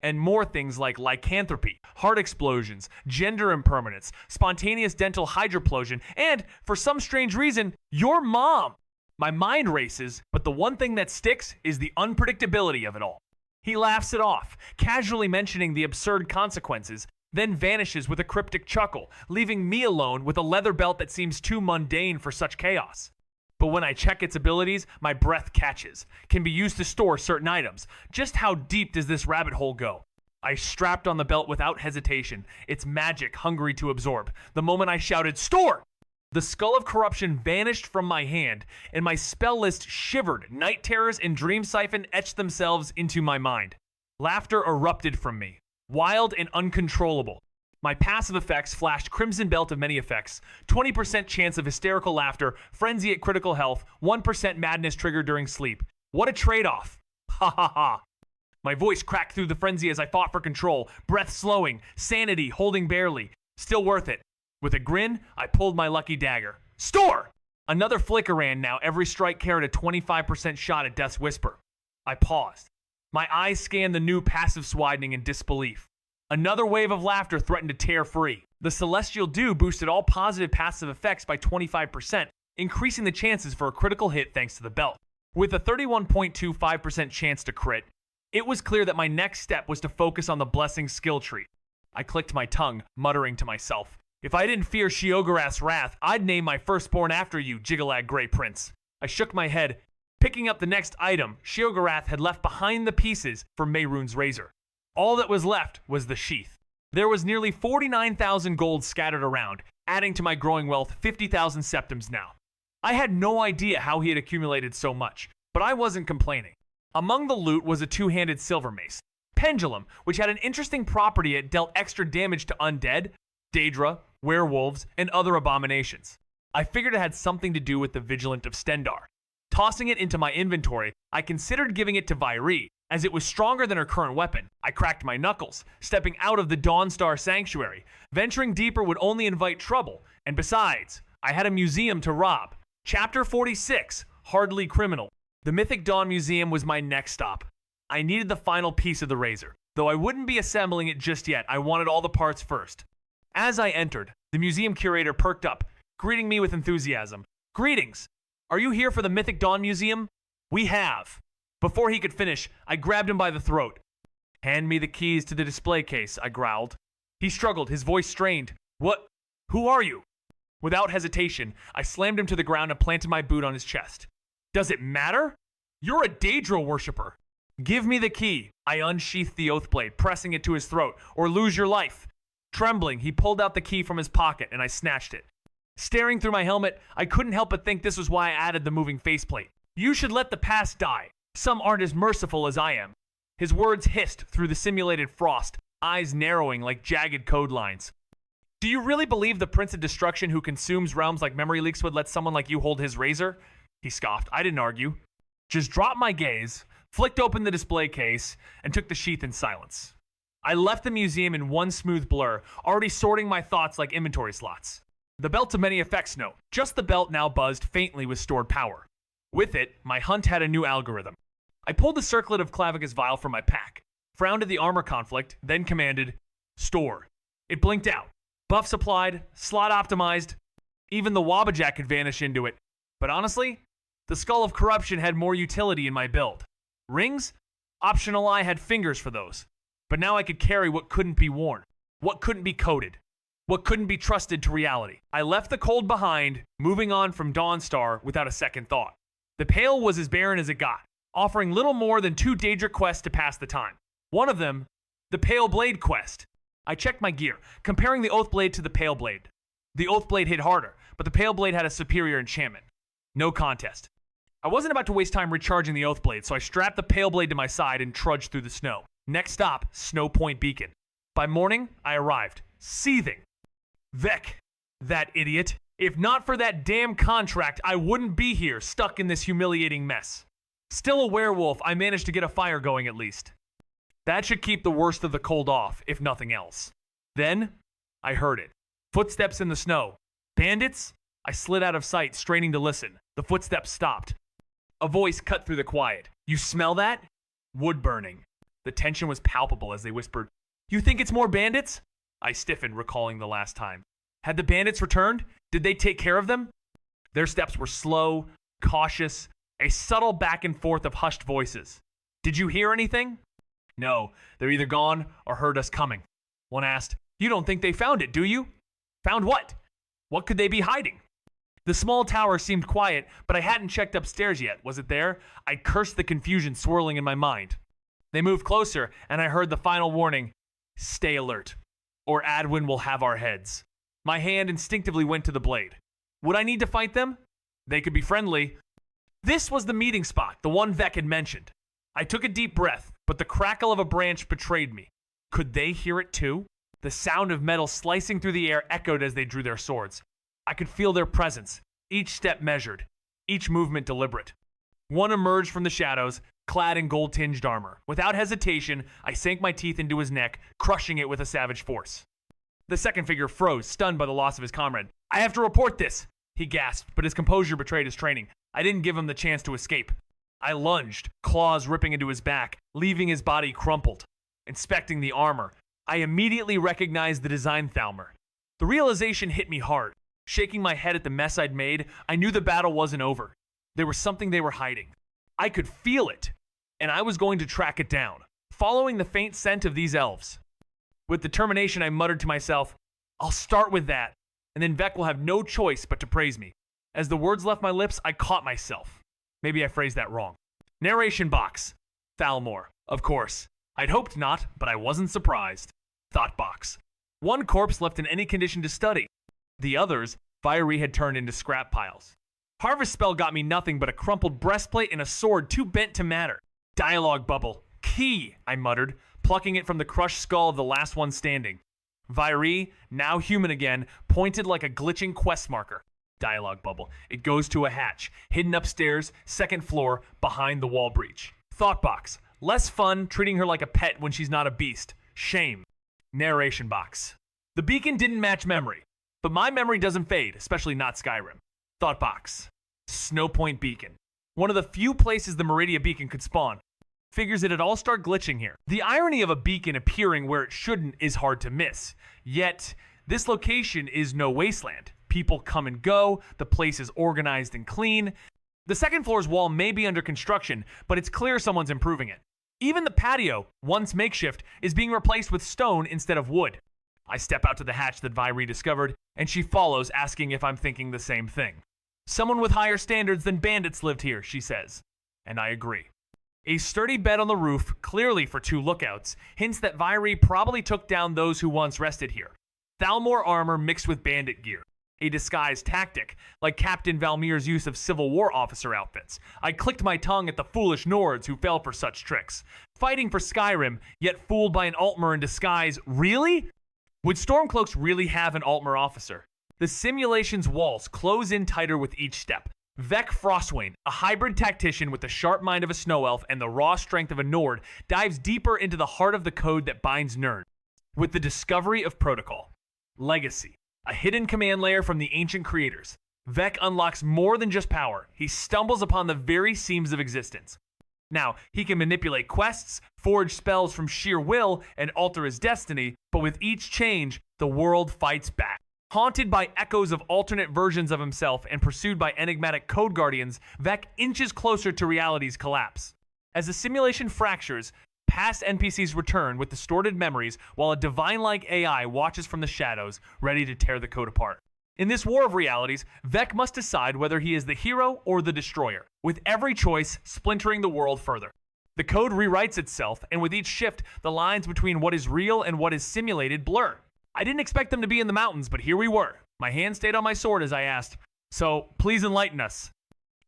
and more things like lycanthropy, heart explosions, gender impermanence, spontaneous dental hydroplosion, and, for some strange reason, your mom. My mind races, but the one thing that sticks is the unpredictability of it all. He laughs it off, casually mentioning the absurd consequences, then vanishes with a cryptic chuckle, leaving me alone with a leather belt that seems too mundane for such chaos. But when I check its abilities, my breath catches. Can be used to store certain items. Just how deep does this rabbit hole go? I strapped on the belt without hesitation, its magic hungry to absorb. The moment I shouted, "Store!" the skull of corruption vanished from my hand, and my spell list shivered. Night terrors and dream siphon etched themselves into my mind. Laughter erupted from me, wild and uncontrollable. My passive effects flashed Crimson Belt of many effects, 20% chance of hysterical laughter, frenzy at critical health, 1% madness triggered during sleep. What a trade-off. Ha ha ha. My voice cracked through the frenzy as I fought for control, breath slowing, sanity holding barely. Still worth it. With a grin, I pulled my lucky dagger. Store! Another flicker ran now, every strike carried a 25% shot at Death's Whisper. I paused. My eyes scanned the new passives widening in disbelief. Another wave of laughter threatened to tear free. The Celestial Dew boosted all positive passive effects by 25%, increasing the chances for a critical hit thanks to the belt. With a 31.25% chance to crit, it was clear that my next step was to focus on the Blessing skill tree. I clicked my tongue, muttering to myself, "If I didn't fear Sheogorath's wrath, I'd name my firstborn after you, Jigalag Grey Prince." I shook my head. Picking up the next item, Sheogorath had left behind the pieces for Mehrunes' razor. All that was left was the sheath. There was nearly 49,000 gold scattered around, adding to my growing wealth 50,000 septims now. I had no idea how he had accumulated so much, but I wasn't complaining. Among the loot was a two-handed silver mace, Pendulum, which had an interesting property. It dealt extra damage to undead, Daedra, werewolves, and other abominations. I figured it had something to do with the Vigilant of Stendarr. Tossing it into my inventory, I considered giving it to Vairi, as it was stronger than her current weapon. I cracked my knuckles, stepping out of the Dawnstar Sanctuary. Venturing deeper would only invite trouble, and besides, I had a museum to rob. Chapter 46, Hardly Criminal. The Mythic Dawn Museum was my next stop. I needed the final piece of the razor. Though I wouldn't be assembling it just yet, I wanted all the parts first. As I entered, the museum curator perked up, greeting me with enthusiasm. "Greetings! Are you here for the Mythic Dawn Museum?" "We have." Before he could finish, I grabbed him by the throat. "Hand me the keys to the display case," I growled. He struggled, his voice strained. "What? Who are you?" Without hesitation, I slammed him to the ground and planted my boot on his chest. "Does it matter? You're a Daedra worshiper." "Give me the key." I unsheathed the oathblade, pressing it to his throat, "or lose your life." Trembling, he pulled out the key from his pocket, and I snatched it. Staring through my helmet, I couldn't help but think this was why I added the moving faceplate. "You should let the past die. Some aren't as merciful as I am." His words hissed through the simulated frost, eyes narrowing like jagged code lines. "Do you really believe the Prince of Destruction who consumes realms like memory leaks would let someone like you hold his razor?" He scoffed. I didn't argue. Just dropped my gaze, flicked open the display case, and took the sheath in silence. I left the museum in one smooth blur, already sorting my thoughts like inventory slots. The belt of many effects note. Just the belt now buzzed faintly with stored power. With it, my hunt had a new algorithm. I pulled the circlet of Clavicus vial from my pack, frowned at the armor conflict, then commanded, "Store." It blinked out. Buffs applied, slot optimized. Even the Wabbajack could vanish into it. But honestly, the Skull of Corruption had more utility in my build. Rings? Optional. I had fingers for those. But now I could carry what couldn't be worn, what couldn't be coded, what couldn't be trusted to reality. I left the cold behind, moving on from Dawnstar without a second thought. The Pale was as barren as it got, offering little more than 2 Daedra quests to pass the time. One of them, the Pale Blade quest. I checked my gear, comparing the Oathblade to the Pale Blade. The Oathblade hit harder, but the Pale Blade had a superior enchantment. No contest. I wasn't about to waste time recharging the Oathblade, so I strapped the Pale Blade to my side and trudged through the snow. Next stop, Snow Point Beacon. By morning, I arrived, seething. Vec, that idiot. If not for that damn contract, I wouldn't be here, stuck in this humiliating mess. Still a werewolf, I managed to get a fire going at least. That should keep the worst of the cold off, if nothing else. Then, I heard it. Footsteps in the snow. Bandits? I slid out of sight, straining to listen. The footsteps stopped. A voice cut through the quiet. "You smell that?" Wood burning. The tension was palpable as they whispered, "You think it's more bandits?" I stiffened, recalling the last time. Had the bandits returned? Did they take care of them? Their steps were slow, cautious, a subtle back and forth of hushed voices. "Did you hear anything?" "No, they're either gone or heard us coming." One asked, You don't think they found it, do you? Found what? What could they be hiding? The small tower seemed quiet, but I hadn't checked upstairs yet. Was it there? I cursed the confusion swirling in my mind. They moved closer, and I heard the final warning, "Stay alert, or Adwin will have our heads." My hand instinctively went to the blade. Would I need to fight them? They could be friendly. This was the meeting spot, the one Vec had mentioned. I took a deep breath, but the crackle of a branch betrayed me. Could they hear it too? The sound of metal slicing through the air echoed as they drew their swords. I could feel their presence, each step measured, each movement deliberate. One emerged from the shadows, clad in gold-tinged armor. Without hesitation, I sank my teeth into his neck, crushing it with a savage force. The second figure froze, stunned by the loss of his comrade. "I have to report this," he gasped, but his composure betrayed his training. I didn't give him the chance to escape. I lunged, claws ripping into his back, leaving his body crumpled. Inspecting the armor, I immediately recognized the design Thalmor. The realization hit me hard. Shaking my head at the mess I'd made, I knew the battle wasn't over. There was something they were hiding. I could feel it, and I was going to track it down, following the faint scent of these elves. With determination, I muttered to myself, "I'll start with that, and then Vec will have no choice but to praise me." As the words left my lips, I caught myself. Maybe I phrased that wrong. Narration box. Thalmor. Of course. I'd hoped not, but I wasn't surprised. Thought box. One corpse left in any condition to study. The others, Fiery had turned into scrap piles. Harvest spell got me nothing but a crumpled breastplate and a sword too bent to matter. Dialogue bubble. Key, I muttered, plucking it from the crushed skull of the last one standing. Vyri, now human again, pointed like a glitching quest marker. Dialogue bubble. It goes to a hatch, hidden upstairs, second floor, behind the wall breach. Thought box. Less fun treating her like a pet when she's not a beast. Shame. Narration box. The beacon didn't match memory, but my memory doesn't fade, especially not Skyrim. Thought box. Snowpoint beacon. One of the few places the Meridia beacon could spawn. Figures it'd all start glitching here. The irony of a beacon appearing where it shouldn't is hard to miss. Yet, this location is no wasteland. People come and go, the place is organized and clean. The second floor's wall may be under construction, but it's clear someone's improving it. Even the patio, once makeshift, is being replaced with stone instead of wood. I step out to the hatch that Vi rediscovered, and she follows, asking if I'm thinking the same thing. Someone with higher standards than bandits lived here, she says. And I agree. A sturdy bed on the roof, clearly for 2 lookouts, hints that Vyri probably took down those who once rested here. Thalmor armor mixed with bandit gear. A disguised tactic, like Captain Valmir's use of Civil War officer outfits. I clicked my tongue at the foolish Nords who fell for such tricks. Fighting for Skyrim, yet fooled by an Altmer in disguise. Really? Would Stormcloaks really have an Altmer officer? The simulation's walls close in tighter with each step. Vec Frostwain, a hybrid tactician with the sharp mind of a snow elf and the raw strength of a Nord, dives deeper into the heart of the code that binds Nerd. With the discovery of Protocol. Legacy. A hidden command layer from the ancient creators. Vec unlocks more than just power. He stumbles upon the very seams of existence. Now, he can manipulate quests, forge spells from sheer will, and alter his destiny, but with each change, the world fights back. Haunted by echoes of alternate versions of himself and pursued by enigmatic code guardians, Vec inches closer to reality's collapse. As the simulation fractures, past NPCs return with distorted memories while a divine-like AI watches from the shadows, ready to tear the code apart. In this war of realities, Vec must decide whether he is the hero or the destroyer, with every choice splintering the world further. The code rewrites itself, and with each shift, the lines between what is real and what is simulated blur. I didn't expect them to be in the mountains, but here we were. My hand stayed on my sword as I asked, "So, please enlighten us."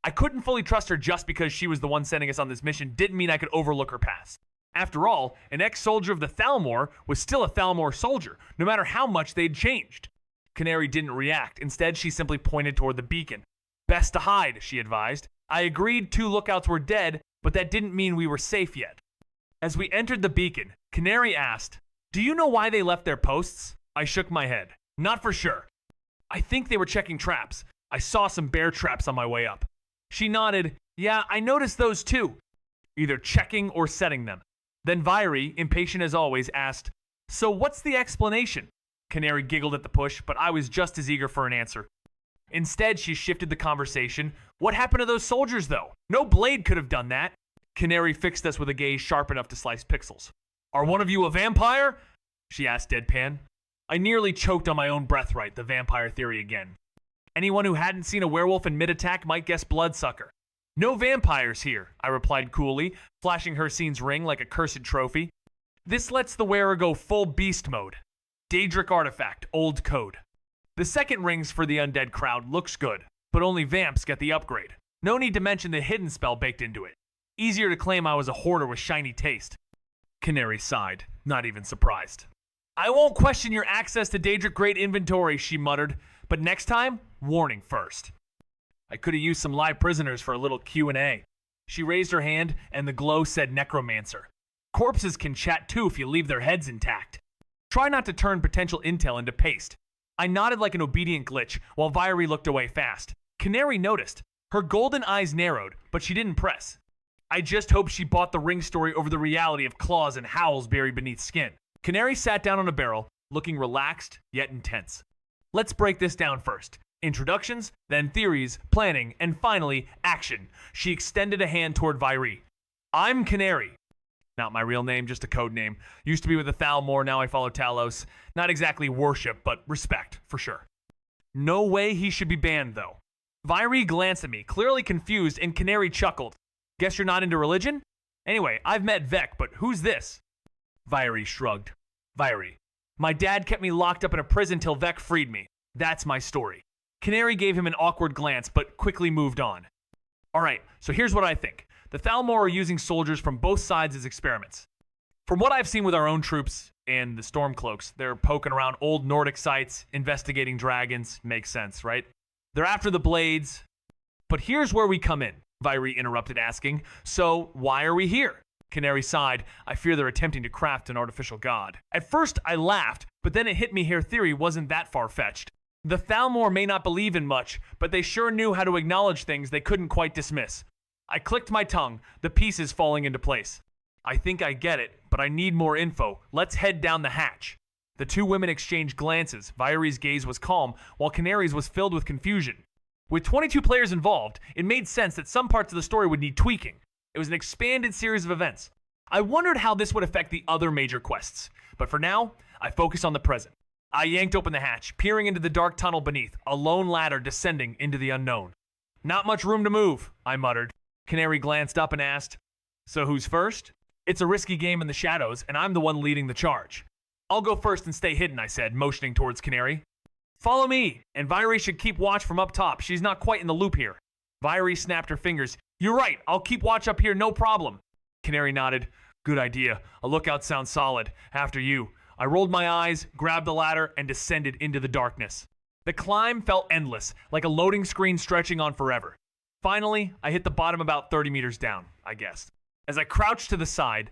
I couldn't fully trust her just because she was the one sending us on this mission didn't mean I could overlook her past. After all, an ex-soldier of the Thalmor was still a Thalmor soldier, no matter how much they'd changed. Canary didn't react. Instead, she simply pointed toward the beacon. "Best to hide," she advised. I agreed 2 lookouts were dead, but that didn't mean we were safe yet. As we entered the beacon, Canary asked, "Do you know why they left their posts?" I shook my head. "Not for sure. I think they were checking traps. I saw some bear traps on my way up." She nodded. "Yeah, I noticed those too. Either checking or setting them." Then Vyri, impatient as always, asked, "So what's the explanation?" Canary giggled at the push, but I was just as eager for an answer. Instead, she shifted the conversation. "What happened to those soldiers, though? No blade could have done that." Canary fixed us with a gaze sharp enough to slice pixels. "Are one of you a vampire?" she asked deadpan. I nearly choked on my own breath right, the vampire theory again. Anyone who hadn't seen a werewolf in mid-attack might guess bloodsucker. No vampires here, I replied coolly, flashing Hircine's ring like a cursed trophy. This lets the wearer go full beast mode. Daedric artifact, old code. The second rings for the undead crowd looks good, but only vamps get the upgrade. No need to mention the hidden spell baked into it. Easier to claim I was a hoarder with shiny taste. Canary sighed, not even surprised. I won't question your access to Daedric Great Inventory, she muttered, but next time, warning first. I could have used some live prisoners for a little Q&A. She raised her hand, and the glow said necromancer. Corpses can chat too if you leave their heads intact. Try not to turn potential intel into paste. I nodded like an obedient glitch, while Viry looked away fast. Canary noticed. Her golden eyes narrowed, but she didn't press. I just hoped she bought the ring story over the reality of claws and howls buried beneath skin. Canary sat down on a barrel, looking relaxed yet intense. Let's break this down first. Introductions, then theories, planning, and finally, action. She extended a hand toward Viry. I'm Canary. Not my real name, just a code name. Used to be with the Thalmor, now I follow Talos. Not exactly worship, but respect, for sure. No way he should be banned, though. Viry glanced at me, clearly confused, and Canary chuckled. Guess you're not into religion? Anyway, I've met Vec, but who's this? Viry shrugged. Viry. My dad kept me locked up in a prison till Vec freed me. That's my story. Canary gave him an awkward glance, but quickly moved on. Alright, so here's what I think. The Thalmor are using soldiers from both sides as experiments. From what I've seen with our own troops and the Stormcloaks, they're poking around old Nordic sites, investigating dragons. Makes sense, right? They're after the blades. But here's where we come in, Viry interrupted, asking, so why are we here? Canary sighed. I fear they're attempting to craft an artificial god. At first, I laughed, but then it hit me her theory wasn't that far-fetched. The Thalmor may not believe in much, but they sure knew how to acknowledge things they couldn't quite dismiss. I clicked my tongue, the pieces falling into place. I think I get it, but I need more info. Let's head down the hatch. The two women exchanged glances. Viry's gaze was calm, while Canary's was filled with confusion. With 22 players involved, it made sense that some parts of the story would need tweaking. It was an expanded series of events. I wondered how this would affect the other major quests, but for now, I focused on the present. I yanked open the hatch, peering into the dark tunnel beneath, a lone ladder descending into the unknown. Not much room to move, I muttered. Canary glanced up and asked, so who's first? It's a risky game in the shadows, and I'm the one leading the charge. I'll go first and stay hidden, I said, motioning towards Canary. Follow me, and Viry should keep watch from up top. She's not quite in the loop here. Viry snapped her fingers. You're right, I'll keep watch up here, no problem. Canary nodded. Good idea. A lookout sounds solid. After you. I rolled my eyes, grabbed the ladder, and descended into the darkness. The climb felt endless, like a loading screen stretching on forever. Finally, I hit the bottom about 30 meters down, I guessed. As I crouched to the side,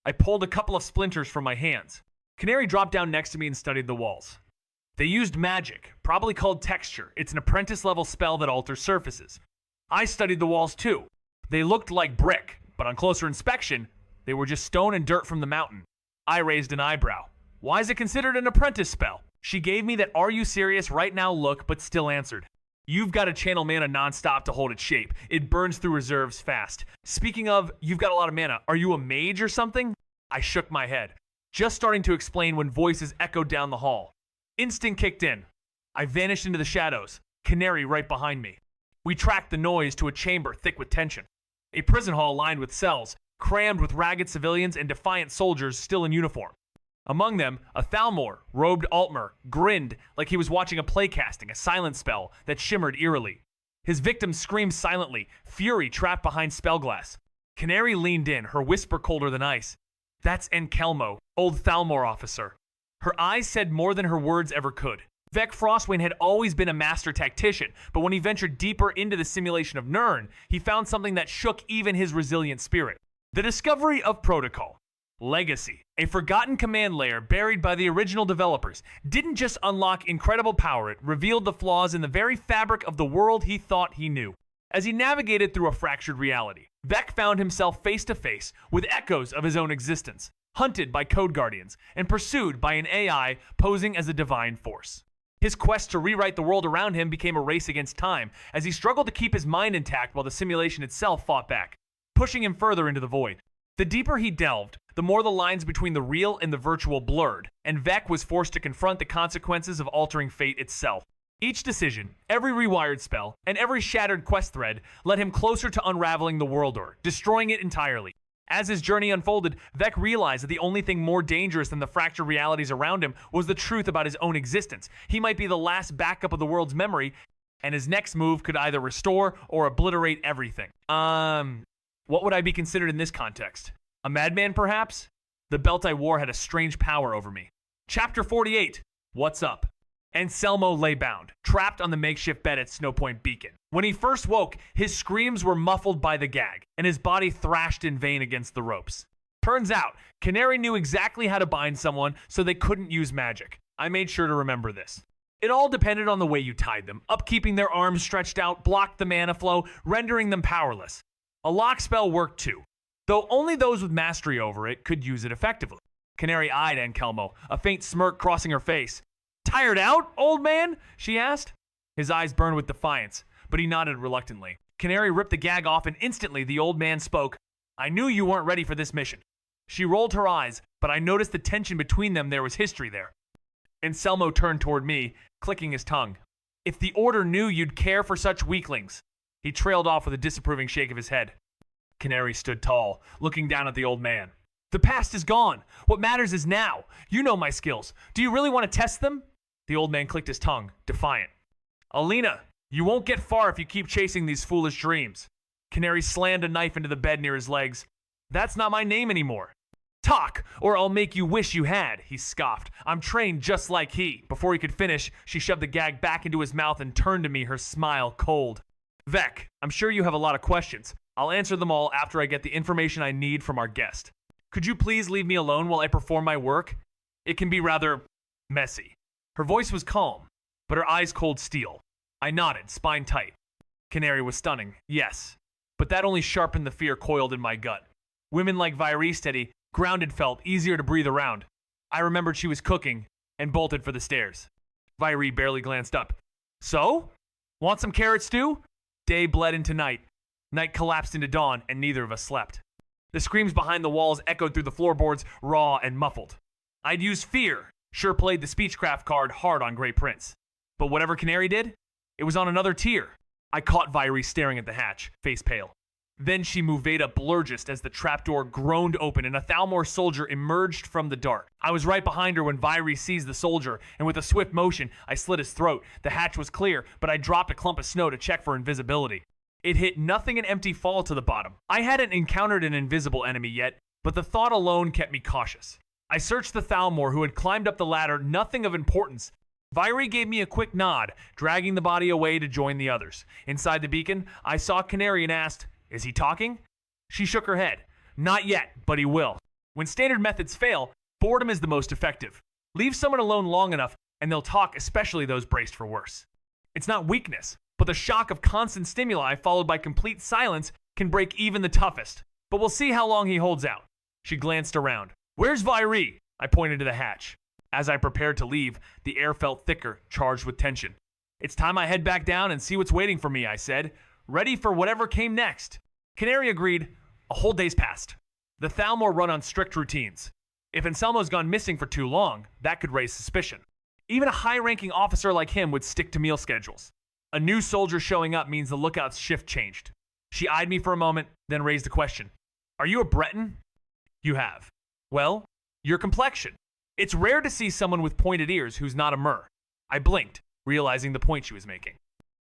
I pulled a couple of splinters from my hands. Canary dropped down next to me and studied the walls. They used magic, probably called texture. It's an apprentice-level spell that alters surfaces. I studied the walls too. They looked like brick, but on closer inspection, they were just stone and dirt from the mountain. I raised an eyebrow. Why is it considered an apprentice spell? She gave me that are you serious right now look, but still answered. You've got to channel mana nonstop to hold its shape. It burns through reserves fast. Speaking of, you've got a lot of mana. Are you a mage or something? I shook my head, just starting to explain when voices echoed down the hall. Instinct kicked in. I vanished into the shadows, Canary right behind me. We tracked the noise to a chamber thick with tension. A prison hall lined with cells, crammed with ragged civilians and defiant soldiers still in uniform. Among them, a Thalmor, robed Altmer, grinned like he was watching a playcasting, a silent spell that shimmered eerily. His victims screamed silently, fury trapped behind spellglass. Canary leaned in, her whisper colder than ice. That's Enkelmo, old Thalmor officer. Her eyes said more than her words ever could. Vec Frostwing had always been a master tactician, but when he ventured deeper into the simulation of Nirn, he found something that shook even his resilient spirit. The discovery of Protocol. Legacy, a forgotten command layer buried by the original developers, didn't just unlock incredible power, it revealed the flaws in the very fabric of the world he thought he knew. As he navigated through a fractured reality, Vec found himself face to face with echoes of his own existence, hunted by Code Guardians, and pursued by an AI posing as a divine force. His quest to rewrite the world around him became a race against time, as he struggled to keep his mind intact while the simulation itself fought back, pushing him further into the void. The deeper he delved, the more the lines between the real and the virtual blurred, and Vec was forced to confront the consequences of altering fate itself. Each decision, every rewired spell, and every shattered quest thread led him closer to unraveling the world or destroying it entirely. As his journey unfolded, Vec realized that the only thing more dangerous than the fractured realities around him was the truth about his own existence. He might be the last backup of the world's memory, and his next move could either restore or obliterate everything. What would I be considered in this context? A madman, perhaps? The belt I wore had a strange power over me. Chapter 48. What's up? Anselmo lay bound, trapped on the makeshift bed at Snowpoint Beacon. When he first woke, his screams were muffled by the gag, and his body thrashed in vain against the ropes. Turns out, Canary knew exactly how to bind someone so they couldn't use magic. I made sure to remember this. It all depended on the way you tied them. Upkeeping their arms stretched out blocked the mana flow, rendering them powerless. A lock spell worked too, though only those with mastery over it could use it effectively. Canary eyed Ankelmo, a faint smirk crossing her face. "Tired out, old man?" she asked. His eyes burned with defiance, but he nodded reluctantly. Canary ripped the gag off, and instantly the old man spoke. "I knew you weren't ready for this mission." She rolled her eyes, but I noticed the tension between them. There was history there. Anselmo turned toward me, clicking his tongue. "If the Order knew you'd care for such weaklings." He trailed off with a disapproving shake of his head. Canary stood tall, looking down at the old man. "The past is gone. What matters is now. You know my skills. Do you really want to test them?" The old man clicked his tongue, defiant. "Alina, you won't get far if you keep chasing these foolish dreams." Canary slammed a knife into the bed near his legs. "That's not my name anymore." "Talk, or I'll make you wish you had," he scoffed. "I'm trained just like he." Before he could finish, she shoved the gag back into his mouth and turned to me, her smile cold. "Vec, I'm sure you have a lot of questions. I'll answer them all after I get the information I need from our guest. Could you please leave me alone while I perform my work? It can be rather messy." Her voice was calm, but her eyes cold steel. I nodded, spine tight. Canary was stunning, yes, but that only sharpened the fear coiled in my gut. Women like Vairi steady, grounded felt easier to breathe around. I remembered she was cooking and bolted for the stairs. Vairi barely glanced up. "So? Want some carrot stew?" Day bled into night. Night collapsed into dawn, and neither of us slept. The screams behind the walls echoed through the floorboards, raw and muffled. I'd used fear, sure played the speechcraft card hard on Grey Prince. But whatever Canary did, it was on another tier. I caught Vairi staring at the hatch, face pale. Then she moved Veda blurgist as the trapdoor groaned open and a Thalmor soldier emerged from the dark. I was right behind her when Vairi seized the soldier, and with a swift motion, I slit his throat. The hatch was clear, but I dropped a clump of snow to check for invisibility. It hit nothing an empty fall to the bottom. I hadn't encountered an invisible enemy yet, but the thought alone kept me cautious. I searched the Thalmor who had climbed up the ladder, nothing of importance. Vairi gave me a quick nod, dragging the body away to join the others. Inside the beacon, I saw Canary and asked, "Is he talking?" She shook her head. "Not yet, but he will. When standard methods fail, boredom is the most effective. Leave someone alone long enough, and they'll talk, especially those braced for worse. It's not weakness, but the shock of constant stimuli followed by complete silence can break even the toughest. But we'll see how long he holds out." She glanced around. "Where's Vairi?" I pointed to the hatch. As I prepared to leave, the air felt thicker, charged with tension. "It's time I head back down and see what's waiting for me," I said, ready for whatever came next. Canary agreed. A whole day's passed. The Thalmor run on strict routines. If Anselmo's gone missing for too long, that could raise suspicion. Even a high-ranking officer like him would stick to meal schedules. A new soldier showing up means the lookout's shift changed. She eyed me for a moment, then raised the question. "Are you a Breton?" "You have." "Well, your complexion. It's rare to see someone with pointed ears who's not a mer." I blinked, realizing the point she was making.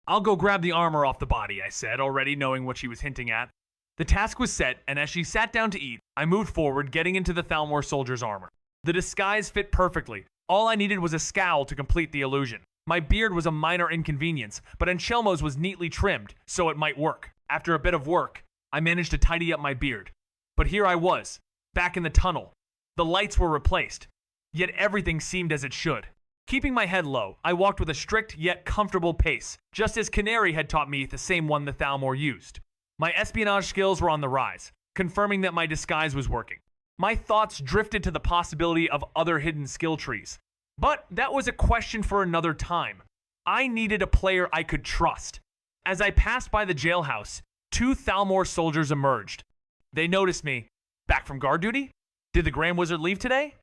"I'll go grab the armor off the body," I said, already knowing what she was hinting at. The task was set, and as she sat down to eat, I moved forward, getting into the Thalmor soldier's armor. The disguise fit perfectly. All I needed was a scowl to complete the illusion. My beard was a minor inconvenience, but Anselmo's was neatly trimmed, so it might work. After a bit of work, I managed to tidy up my beard. But here I was, back in the tunnel. The lights were replaced, yet everything seemed as it should. Keeping my head low, I walked with a strict yet comfortable pace, just as Canary had taught me, the same one the Thalmor used. My espionage skills were on the rise, confirming that my disguise was working. My thoughts drifted to the possibility of other hidden skill trees. But that was a question for another time. I needed a player I could trust. As I passed by the jailhouse, two Thalmor soldiers emerged. They noticed me, Back from guard duty? Did the Grand Wizard leave today?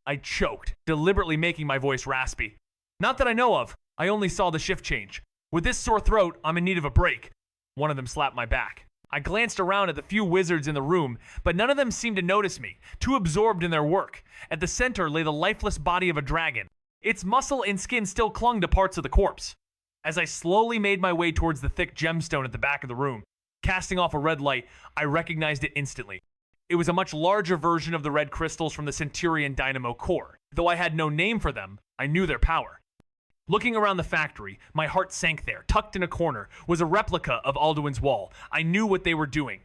I choked, deliberately making my voice raspy. Not that I know of. I only saw the shift change. With this sore throat, I'm in need of a break. One of them slapped my back. I glanced around at the few wizards in the room, but none of them seemed to notice me, too absorbed in their work. At the center lay the lifeless body of a dragon. Its muscle and skin still clung to parts of the corpse. As I slowly made my way towards the thick gemstone at the back of the room, casting off a red light, I recognized it instantly. It was a much larger version of the red crystals from the Centurion Dynamo core. Though I had no name for them, I knew their power. Looking around the factory, my heart sank there. Tucked in a corner was a replica of Alduin's wall. I knew what they were doing.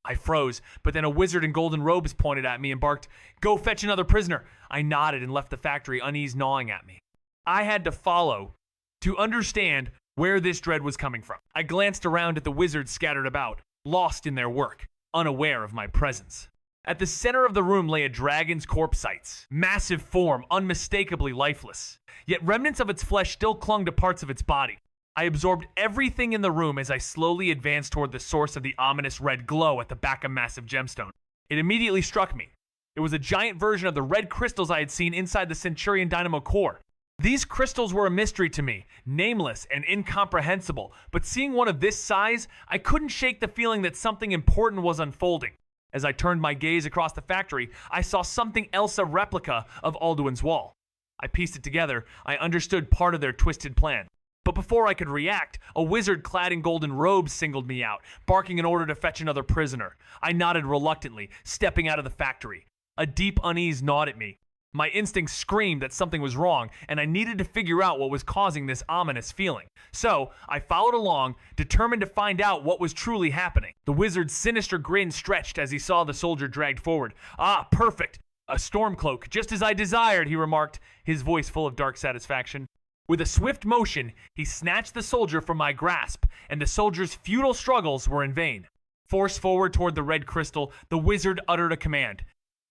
I froze, but then a wizard in golden robes pointed at me and barked, "Go fetch another prisoner." I nodded and left the factory, unease gnawing at me. I had to follow to understand where this dread was coming from. I glanced around at the wizards scattered about, lost in their work, unaware of my presence. At the center of the room lay a dragon's corpsite, massive form, unmistakably lifeless. Yet remnants of its flesh still clung to parts of its body. I absorbed everything in the room as I slowly advanced toward the source of the ominous red glow at the back of massive gemstone. It immediately struck me. It was a giant version of the red crystals I had seen inside the Centurion Dynamo core. These crystals were a mystery to me, nameless and incomprehensible, but seeing one of this size, I couldn't shake the feeling that something important was unfolding. As I turned my gaze across the factory, I saw something else, a replica of Alduin's wall. I pieced it together. I understood part of their twisted plan. But before I could react, a wizard clad in golden robes singled me out, barking an order to fetch another prisoner. I nodded reluctantly, stepping out of the factory. A deep unease gnawed at me. My instincts screamed that something was wrong, and I needed to figure out what was causing this ominous feeling. So, I followed along, determined to find out what was truly happening. The wizard's sinister grin stretched as he saw the soldier dragged forward. "Ah, perfect! A storm cloak, just as I desired," he remarked, his voice full of dark satisfaction. With a swift motion, he snatched the soldier from my grasp, and the soldier's futile struggles were in vain. Forced forward toward the red crystal, the wizard uttered a command.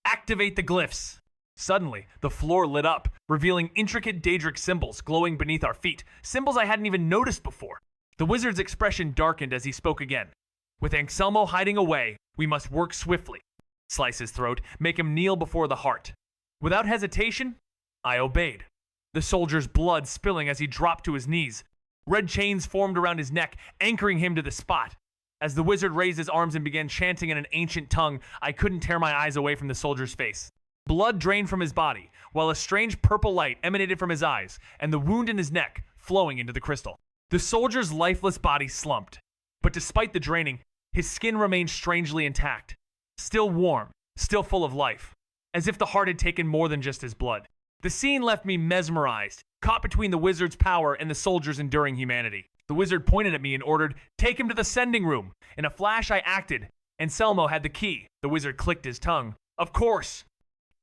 "Activate the glyphs." Suddenly, the floor lit up, revealing intricate Daedric symbols glowing beneath our feet, symbols I hadn't even noticed before. The wizard's expression darkened as he spoke again. "With Anselmo hiding away, we must work swiftly. Slice his throat, make him kneel before the heart." Without hesitation, I obeyed. The soldier's blood spilling as he dropped to his knees. Red chains formed around his neck, anchoring him to the spot. As the wizard raised his arms and began chanting in an ancient tongue, I couldn't tear my eyes away from the soldier's face. Blood drained from his body, while a strange purple light emanated from his eyes, and the wound in his neck flowing into the crystal. The soldier's lifeless body slumped, but despite the draining, his skin remained strangely intact, still warm, still full of life, as if the heart had taken more than just his blood. The scene left me mesmerized, caught between the wizard's power and the soldier's enduring humanity. The wizard pointed at me and ordered, "Take him to the sending room." In a flash, I acted. Anselmo had the key. The wizard clicked his tongue. "Of course."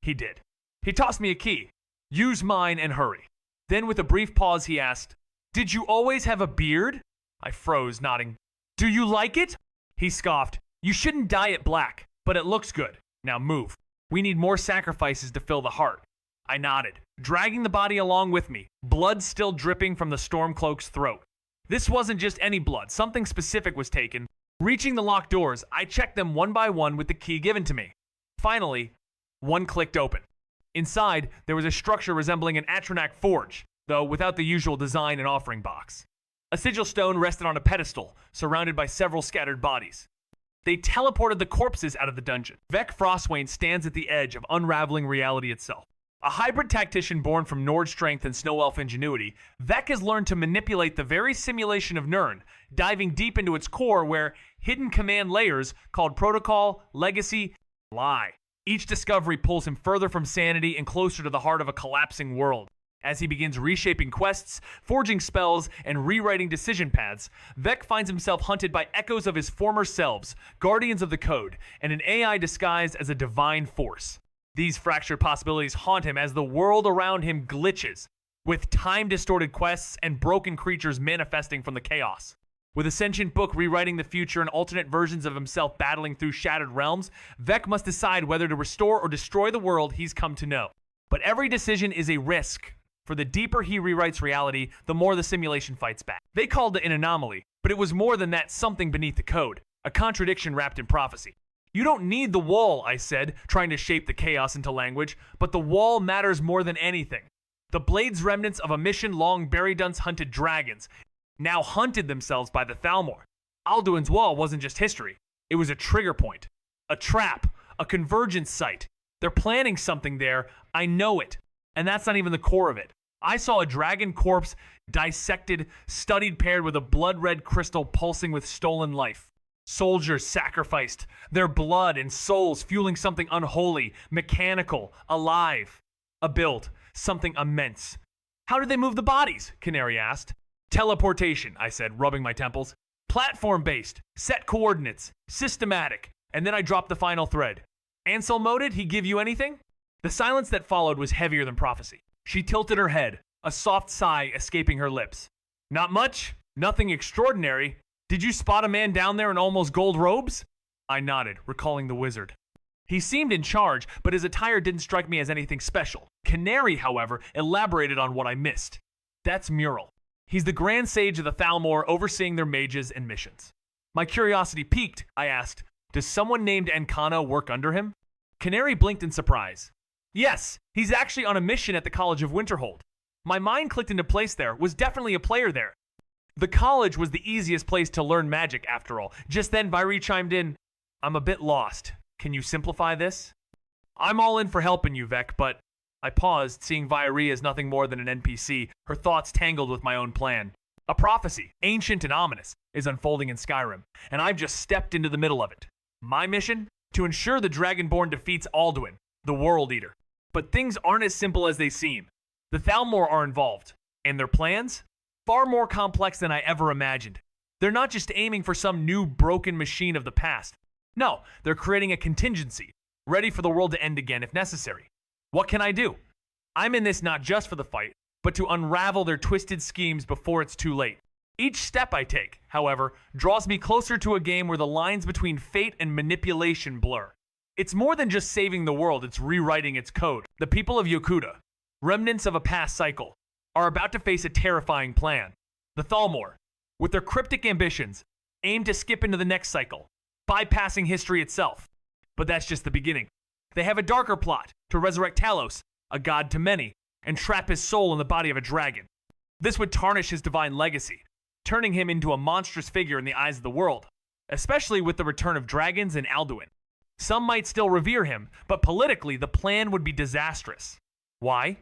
He did. He tossed me a key. "Use mine and hurry." Then with a brief pause he asked, "Did you always have a beard?" I froze, nodding. "Do you like it?" He scoffed. "You shouldn't dye it black, but it looks good. Now move. We need more sacrifices to fill the heart." I nodded, dragging the body along with me, blood still dripping from the Stormcloak's throat. This wasn't just any blood. Something specific was taken. Reaching the locked doors, I checked them one by one with the key given to me. Finally, one clicked open. Inside, there was a structure resembling an Atronach forge, though without the usual design and offering box. A sigil stone rested on a pedestal, surrounded by several scattered bodies. They teleported the corpses out of the dungeon. Vec Frostwain stands at the edge of unraveling reality itself. A hybrid tactician born from Nord strength and Snow Elf ingenuity, Vec has learned to manipulate the very simulation of Nirn, diving deep into its core where hidden command layers called Protocol, Legacy, lie. Each discovery pulls him further from sanity and closer to the heart of a collapsing world. As he begins reshaping quests, forging spells, and rewriting decision paths, Vec finds himself hunted by echoes of his former selves, guardians of the code, and an AI disguised as a divine force. These fractured possibilities haunt him as the world around him glitches, with time-distorted quests and broken creatures manifesting from the chaos. With a sentient book rewriting the future and alternate versions of himself battling through shattered realms, Vec must decide whether to restore or destroy the world he's come to know. But every decision is a risk, for the deeper he rewrites reality, the more the simulation fights back. They called it an anomaly, but it was more than that, something beneath the code, a contradiction wrapped in prophecy. You don't need the wall, I said, trying to shape the chaos into language, but the wall matters more than anything. The blade's remnants of a mission long buried once hunted dragons now hunted themselves by the Thalmor. Alduin's wall wasn't just history. It was a trigger point, a trap, a convergence site. They're planning something there. I know it. And that's not even the core of it. I saw a dragon corpse dissected, studied, paired with a blood-red crystal pulsing with stolen life. Soldiers sacrificed, their blood and souls fueling something unholy, mechanical, alive. A build, something immense. How did they move the bodies? Canary asked. Teleportation, I said, rubbing my temples. Platform-based, set coordinates, systematic. And then I dropped the final thread. Ansel moded, he give you anything? The silence that followed was heavier than prophecy. She tilted her head, a soft sigh escaping her lips. Not much, nothing extraordinary. Did you spot a man down there in almost gold robes? I nodded, recalling the wizard. He seemed in charge, but his attire didn't strike me as anything special. Canary, however, elaborated on what I missed. That's Mural. He's the Grand Sage of the Thalmor, overseeing their mages and missions. My curiosity piqued. I asked, does someone named Encano work under him? Canary blinked in surprise. Yes, he's actually on a mission at the College of Winterhold. My mind clicked into place there, was definitely a player there. The college was the easiest place to learn magic, after all. Just then, Vairi chimed in, I'm a bit lost. Can you simplify this? I'm all in for helping you, Vec, but... I paused, seeing Vairi as nothing more than an NPC, her thoughts tangled with my own plan. A prophecy, ancient and ominous, is unfolding in Skyrim, and I've just stepped into the middle of it. My mission? To ensure the Dragonborn defeats Alduin, the World Eater. But things aren't as simple as they seem. The Thalmor are involved, and their plans? Far more complex than I ever imagined. They're not just aiming for some new broken machine of the past. No, they're creating a contingency, ready for the world to end again if necessary. What can I do? I'm in this not just for the fight, but to unravel their twisted schemes before it's too late. Each step I take, however, draws me closer to a game where the lines between fate and manipulation blur. It's more than just saving the world, it's rewriting its code. The people of Yokuda, remnants of a past cycle, are about to face a terrifying plan. The Thalmor, with their cryptic ambitions, aim to skip into the next cycle, bypassing history itself. But that's just the beginning. They have a darker plot, to resurrect Talos, a god to many, and trap his soul in the body of a dragon. This would tarnish his divine legacy, turning him into a monstrous figure in the eyes of the world, especially with the return of dragons and Alduin. Some might still revere him, but politically the plan would be disastrous. Why?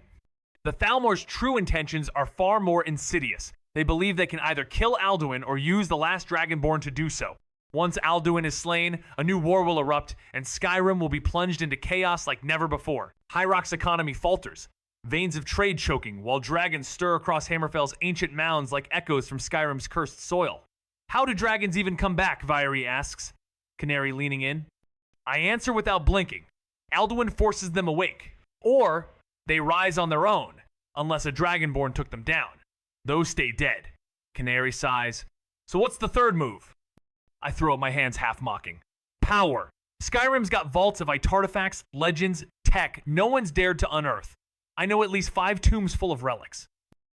The Thalmor's true intentions are far more insidious. They believe they can either kill Alduin or use the last Dragonborn to do so. Once Alduin is slain, a new war will erupt, and Skyrim will be plunged into chaos like never before. High Rock's economy falters, veins of trade choking, while dragons stir across Hammerfell's ancient mounds like echoes from Skyrim's cursed soil. How do dragons even come back, Vairi asks, Canary leaning in. I answer without blinking. Alduin forces them awake, or they rise on their own, unless a Dragonborn took them down. Those stay dead. Canary sighs. So what's the third move? I throw up my hands half mocking. Power. Skyrim's got vaults of artifacts, legends, tech no one's dared to unearth. I know at least 5 tombs full of relics.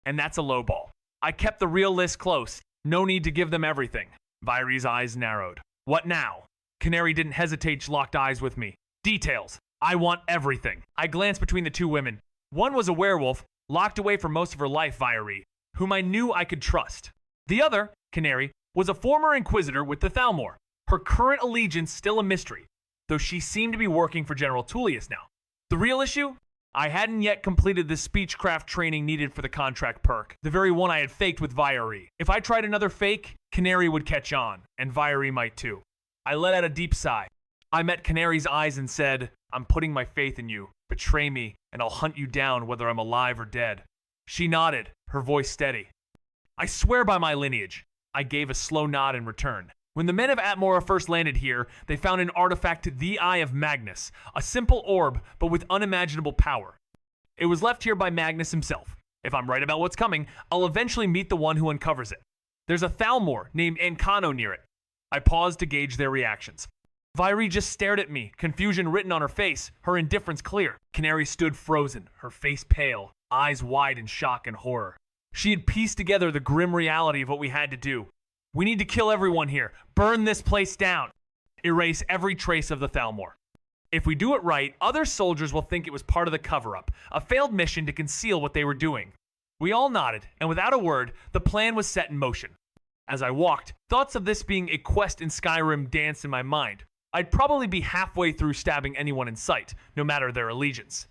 And that's a low ball. I kept the real list close. No need to give them everything. Vairi's eyes narrowed. What now? Canary didn't hesitate, she locked eyes with me. Details. I want everything. I glanced between the two women. One was a werewolf, locked away for most of her life, Vairi, whom I knew I could trust. The other, Canary, was a former inquisitor with the Thalmor. Her current allegiance still a mystery, though she seemed to be working for General Tullius now. The real issue? I hadn't yet completed the speechcraft training needed for the contract perk, the very one I had faked with Vairi. If I tried another fake, Canary would catch on, and Vairi might too. I let out a deep sigh. I met Canary's eyes and said, I'm putting my faith in you. Betray me, and I'll hunt you down whether I'm alive or dead. She nodded, her voice steady. I swear by my lineage. I gave a slow nod in return. When the men of Atmora first landed here, they found an artifact, the Eye of Magnus, a simple orb, but with unimaginable power. It was left here by Magnus himself. If I'm right about what's coming, I'll eventually meet the one who uncovers it. There's a Thalmor named Encano near it. I paused to gauge their reactions. Vairi just stared at me, confusion written on her face, her indifference clear. Canary stood frozen, her face pale, eyes wide in shock and horror. She had pieced together the grim reality of what we had to do. We need to kill everyone here. Burn this place down. erase every trace of the Thalmor. If we do it right, other soldiers will think it was part of the cover-up, a failed mission to conceal what they were doing. We all nodded, and without a word, the plan was set in motion. As I walked, thoughts of this being a quest in Skyrim danced in my mind. I'd probably be halfway through stabbing anyone in sight, no matter their allegiance.